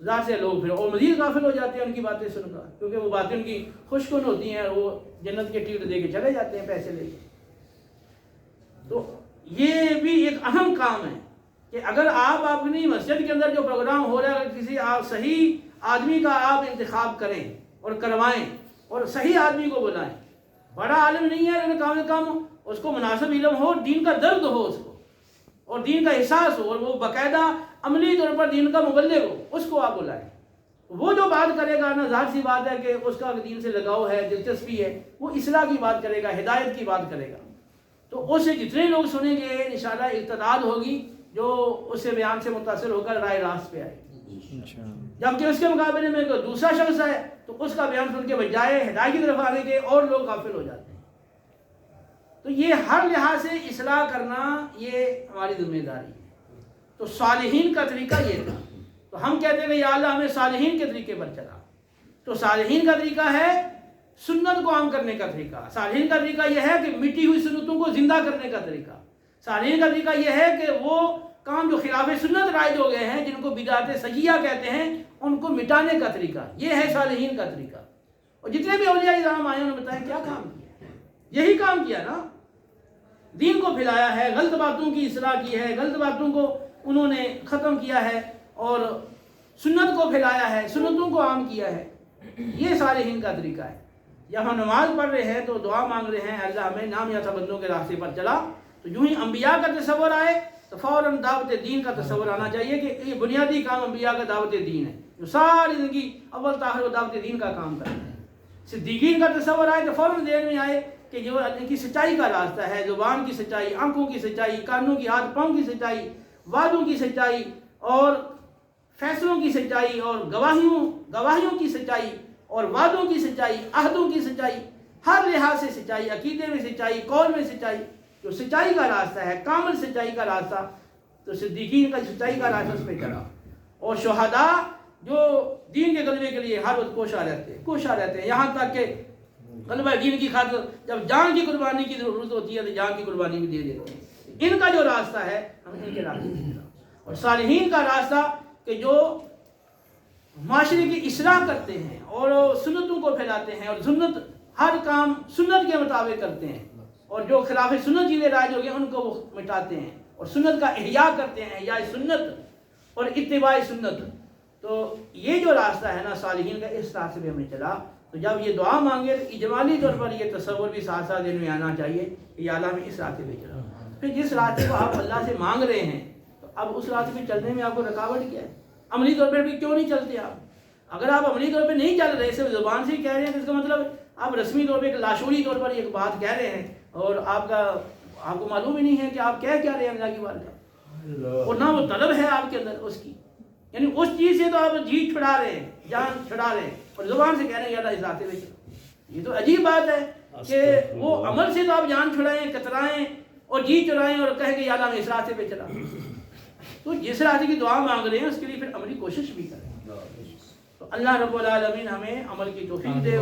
A: ظاہر سے لوگ پھر اور مزید غافل ہو جاتے ہیں ان کی باتیں سن کر، کیونکہ وہ باتیں ان کی خوش کن ہوتی ہیں، وہ جنت کے ٹکٹ دے کے چلے جاتے ہیں پیسے لے کے۔ تو یہ بھی ایک اہم کام ہے کہ اگر آپ اپنی مسجد کے اندر جو پروگرام ہو رہا ہے، اگر کسی آپ صحیح آدمی کا آپ انتخاب کریں اور کروائیں اور صحیح آدمی کو بلائیں، بڑا عالم نہیں ہے لیکن کم از کم اس کو مناسب علم ہو، دین کا درد ہو اس کو اور دین کا احساس ہو، اور وہ باقاعدہ عملی طور پر دین کا مبلغ ہو، اس کو آپ بلائیں۔ وہ جو بات کرے گا نا، ظاہر سی بات ہے کہ اس کا دین سے لگاؤ ہے، دلچسپی ہے، وہ اصلاح کی بات کرے گا، ہدایت کی بات کرے گا، تو اس سے جتنے لوگ سنیں گے انشاءاللہ ارتداد ہوگی جو اس سے بیان سے متاثر ہو کر رائے راست پہ آئے گی۔ جبکہ اس کے مقابلے میں کوئی دوسرا شخص ہے تو اس کا بیان سن کے بجائے ہدایت کی طرف آنے کے اور لوگ غافل ہو جاتے ہیں۔ تو یہ ہر لحاظ سے اصلاح کرنا یہ ہماری ذمہ داری ہے۔ تو صالحین کا طریقہ یہ تھا، تو ہم کہتے ہیں کہ یا اللہ ہمیں صالحین کے طریقے پر چلا۔ تو صالحین کا طریقہ ہے سنت کو عام کرنے کا طریقہ، صالحین کا طریقہ یہ ہے کہ مٹی ہوئی سنتوں کو زندہ کرنے کا طریقہ، صالحین کا طریقہ یہ ہے کہ وہ کام جو خلاف سنت رائج ہو گئے ہیں، جن کو بدعت سیئہ کہتے ہیں، ان کو مٹانے کا طریقہ، یہ ہے صالحین کا طریقہ۔ اور جتنے بھی اولیاء کرام آئے انہوں نے بتایا کیا کام کیا، یہی کام کیا نا، دین کو پھیلایا ہے، غلط باتوں کی اصلاح کی ہے، غلط باتوں کو انہوں نے ختم کیا ہے اور سنت کو پھیلایا ہے، سنتوں کو عام کیا ہے، یہ صالحین کا طریقہ ہے۔ جب ہم نماز پڑھ رہے ہیں تو دعا مانگ رہے ہیں اللہ ہمیں نام یا بندوں کے راستے پر چلا، تو یوں ہی انبیاء کا تصور آئے تو فوراً دعوت دین کا تصور آنا چاہیے کہ یہ بنیادی کام انبیاء کا دعوت دین ہے، جو ساری زندگی اول تاخر وہ دعوت دین کا کام کرتے ہیں۔ صدیقین کا تصور آئے تو فوراً ذہن میں آئے کہ جو اللہ کی سچائی کا راستہ ہے، زبان کی سچائی، آنکھوں کی سچائی، کانوں کی، ہاتھ پاؤں کی سچائی، وعدوں کی سچائی اور فیصلوں کی سچائی اور گواہیوں کی سچائی اور وعدوں کی سچائی، عہدوں کی سچائی، ہر لحاظ سے سچائی، عقیدے میں سچائی، قول میں سچائی، جو سچائی کا راستہ ہے، کامل سچائی کا راستہ، تو صدیقین کا سچائی کا راستہ اس پہ چلا۔ اور شہداء جو دین کے غلبے کے لیے ہر وقت کوشاں رہتے ہیں، یہاں تک کہ غلبہ دین کی خاطر جب جان کی قربانی کی ضرورت ہوتی ہے تو جان کی قربانی بھی دے دیتے ہیں۔ ان کا جو راستہ ہے ہمیں ان کے راستے پہ چلا۔ اور صالحین کا راستہ کہ جو معاشرے کی اصلاح کرتے ہیں اور سنتوں کو پھیلاتے ہیں اور ہر کام سنت کے مطابق کرتے ہیں، اور جو خلاف سنت چیزیں رائج ہو گئی ان کو وہ مٹاتے ہیں اور سنت کا احیاء کرتے ہیں، احیاء سنت اور اتباع سنت۔ تو یہ جو راستہ ہے نا صالحین کا، اس راستے پہ ہمیں چلا۔ تو جب یہ دعا مانگے تو اجمالی طور پر یہ تصور بھی ساتھ ساتھ دل میں آنا چاہیے کہ یا اللہ ہمیں اس راستے پہ چلا۔ پھر جس راستے کو آپ اللہ سے مانگ رہے ہیں تو اب اس راستے پہ چلنے میں آپ کو رکاوٹ کیا ہے؟ عملی طور پر بھی کیوں نہیں چلتے آپ؟ اگر آپ عملی طور پہ نہیں چل رہے، صرف زبان سے ہی کہہ رہے ہیں تو اس کا مطلب آپ رسمی طور پہ لاشعوری طور پر ایک بات کہہ رہے ہیں اور آپ کو معلوم ہی نہیں ہے کہ آپ کہہ کیا رہے ہیں اللہ کی بات کا، اور نہ وہ طلب ہے آپ کے اندر اس کی، یعنی اس چیز سے تو آپ جی چھڑا رہے ہیں، جان چھڑا رہے ہیں اور زبان سے کہہ رہے ہیں یا اللہ اس راستے پہ چلو۔ یہ تو عجیب بات ہے کہ وہ عمل سے تو آپ جان چھڑائیں، کترائیں اور جی چرائیں اور کہیں کہ یا اللہ میں اس راستے پہ چلا۔ تو جس راستے کی دعا مانگ رہے ہیں اس کے لیے پھر عملی کوشش بھی کریں۔ تو اللہ رب العالمین ہمیں عمل کی توفیق دے۔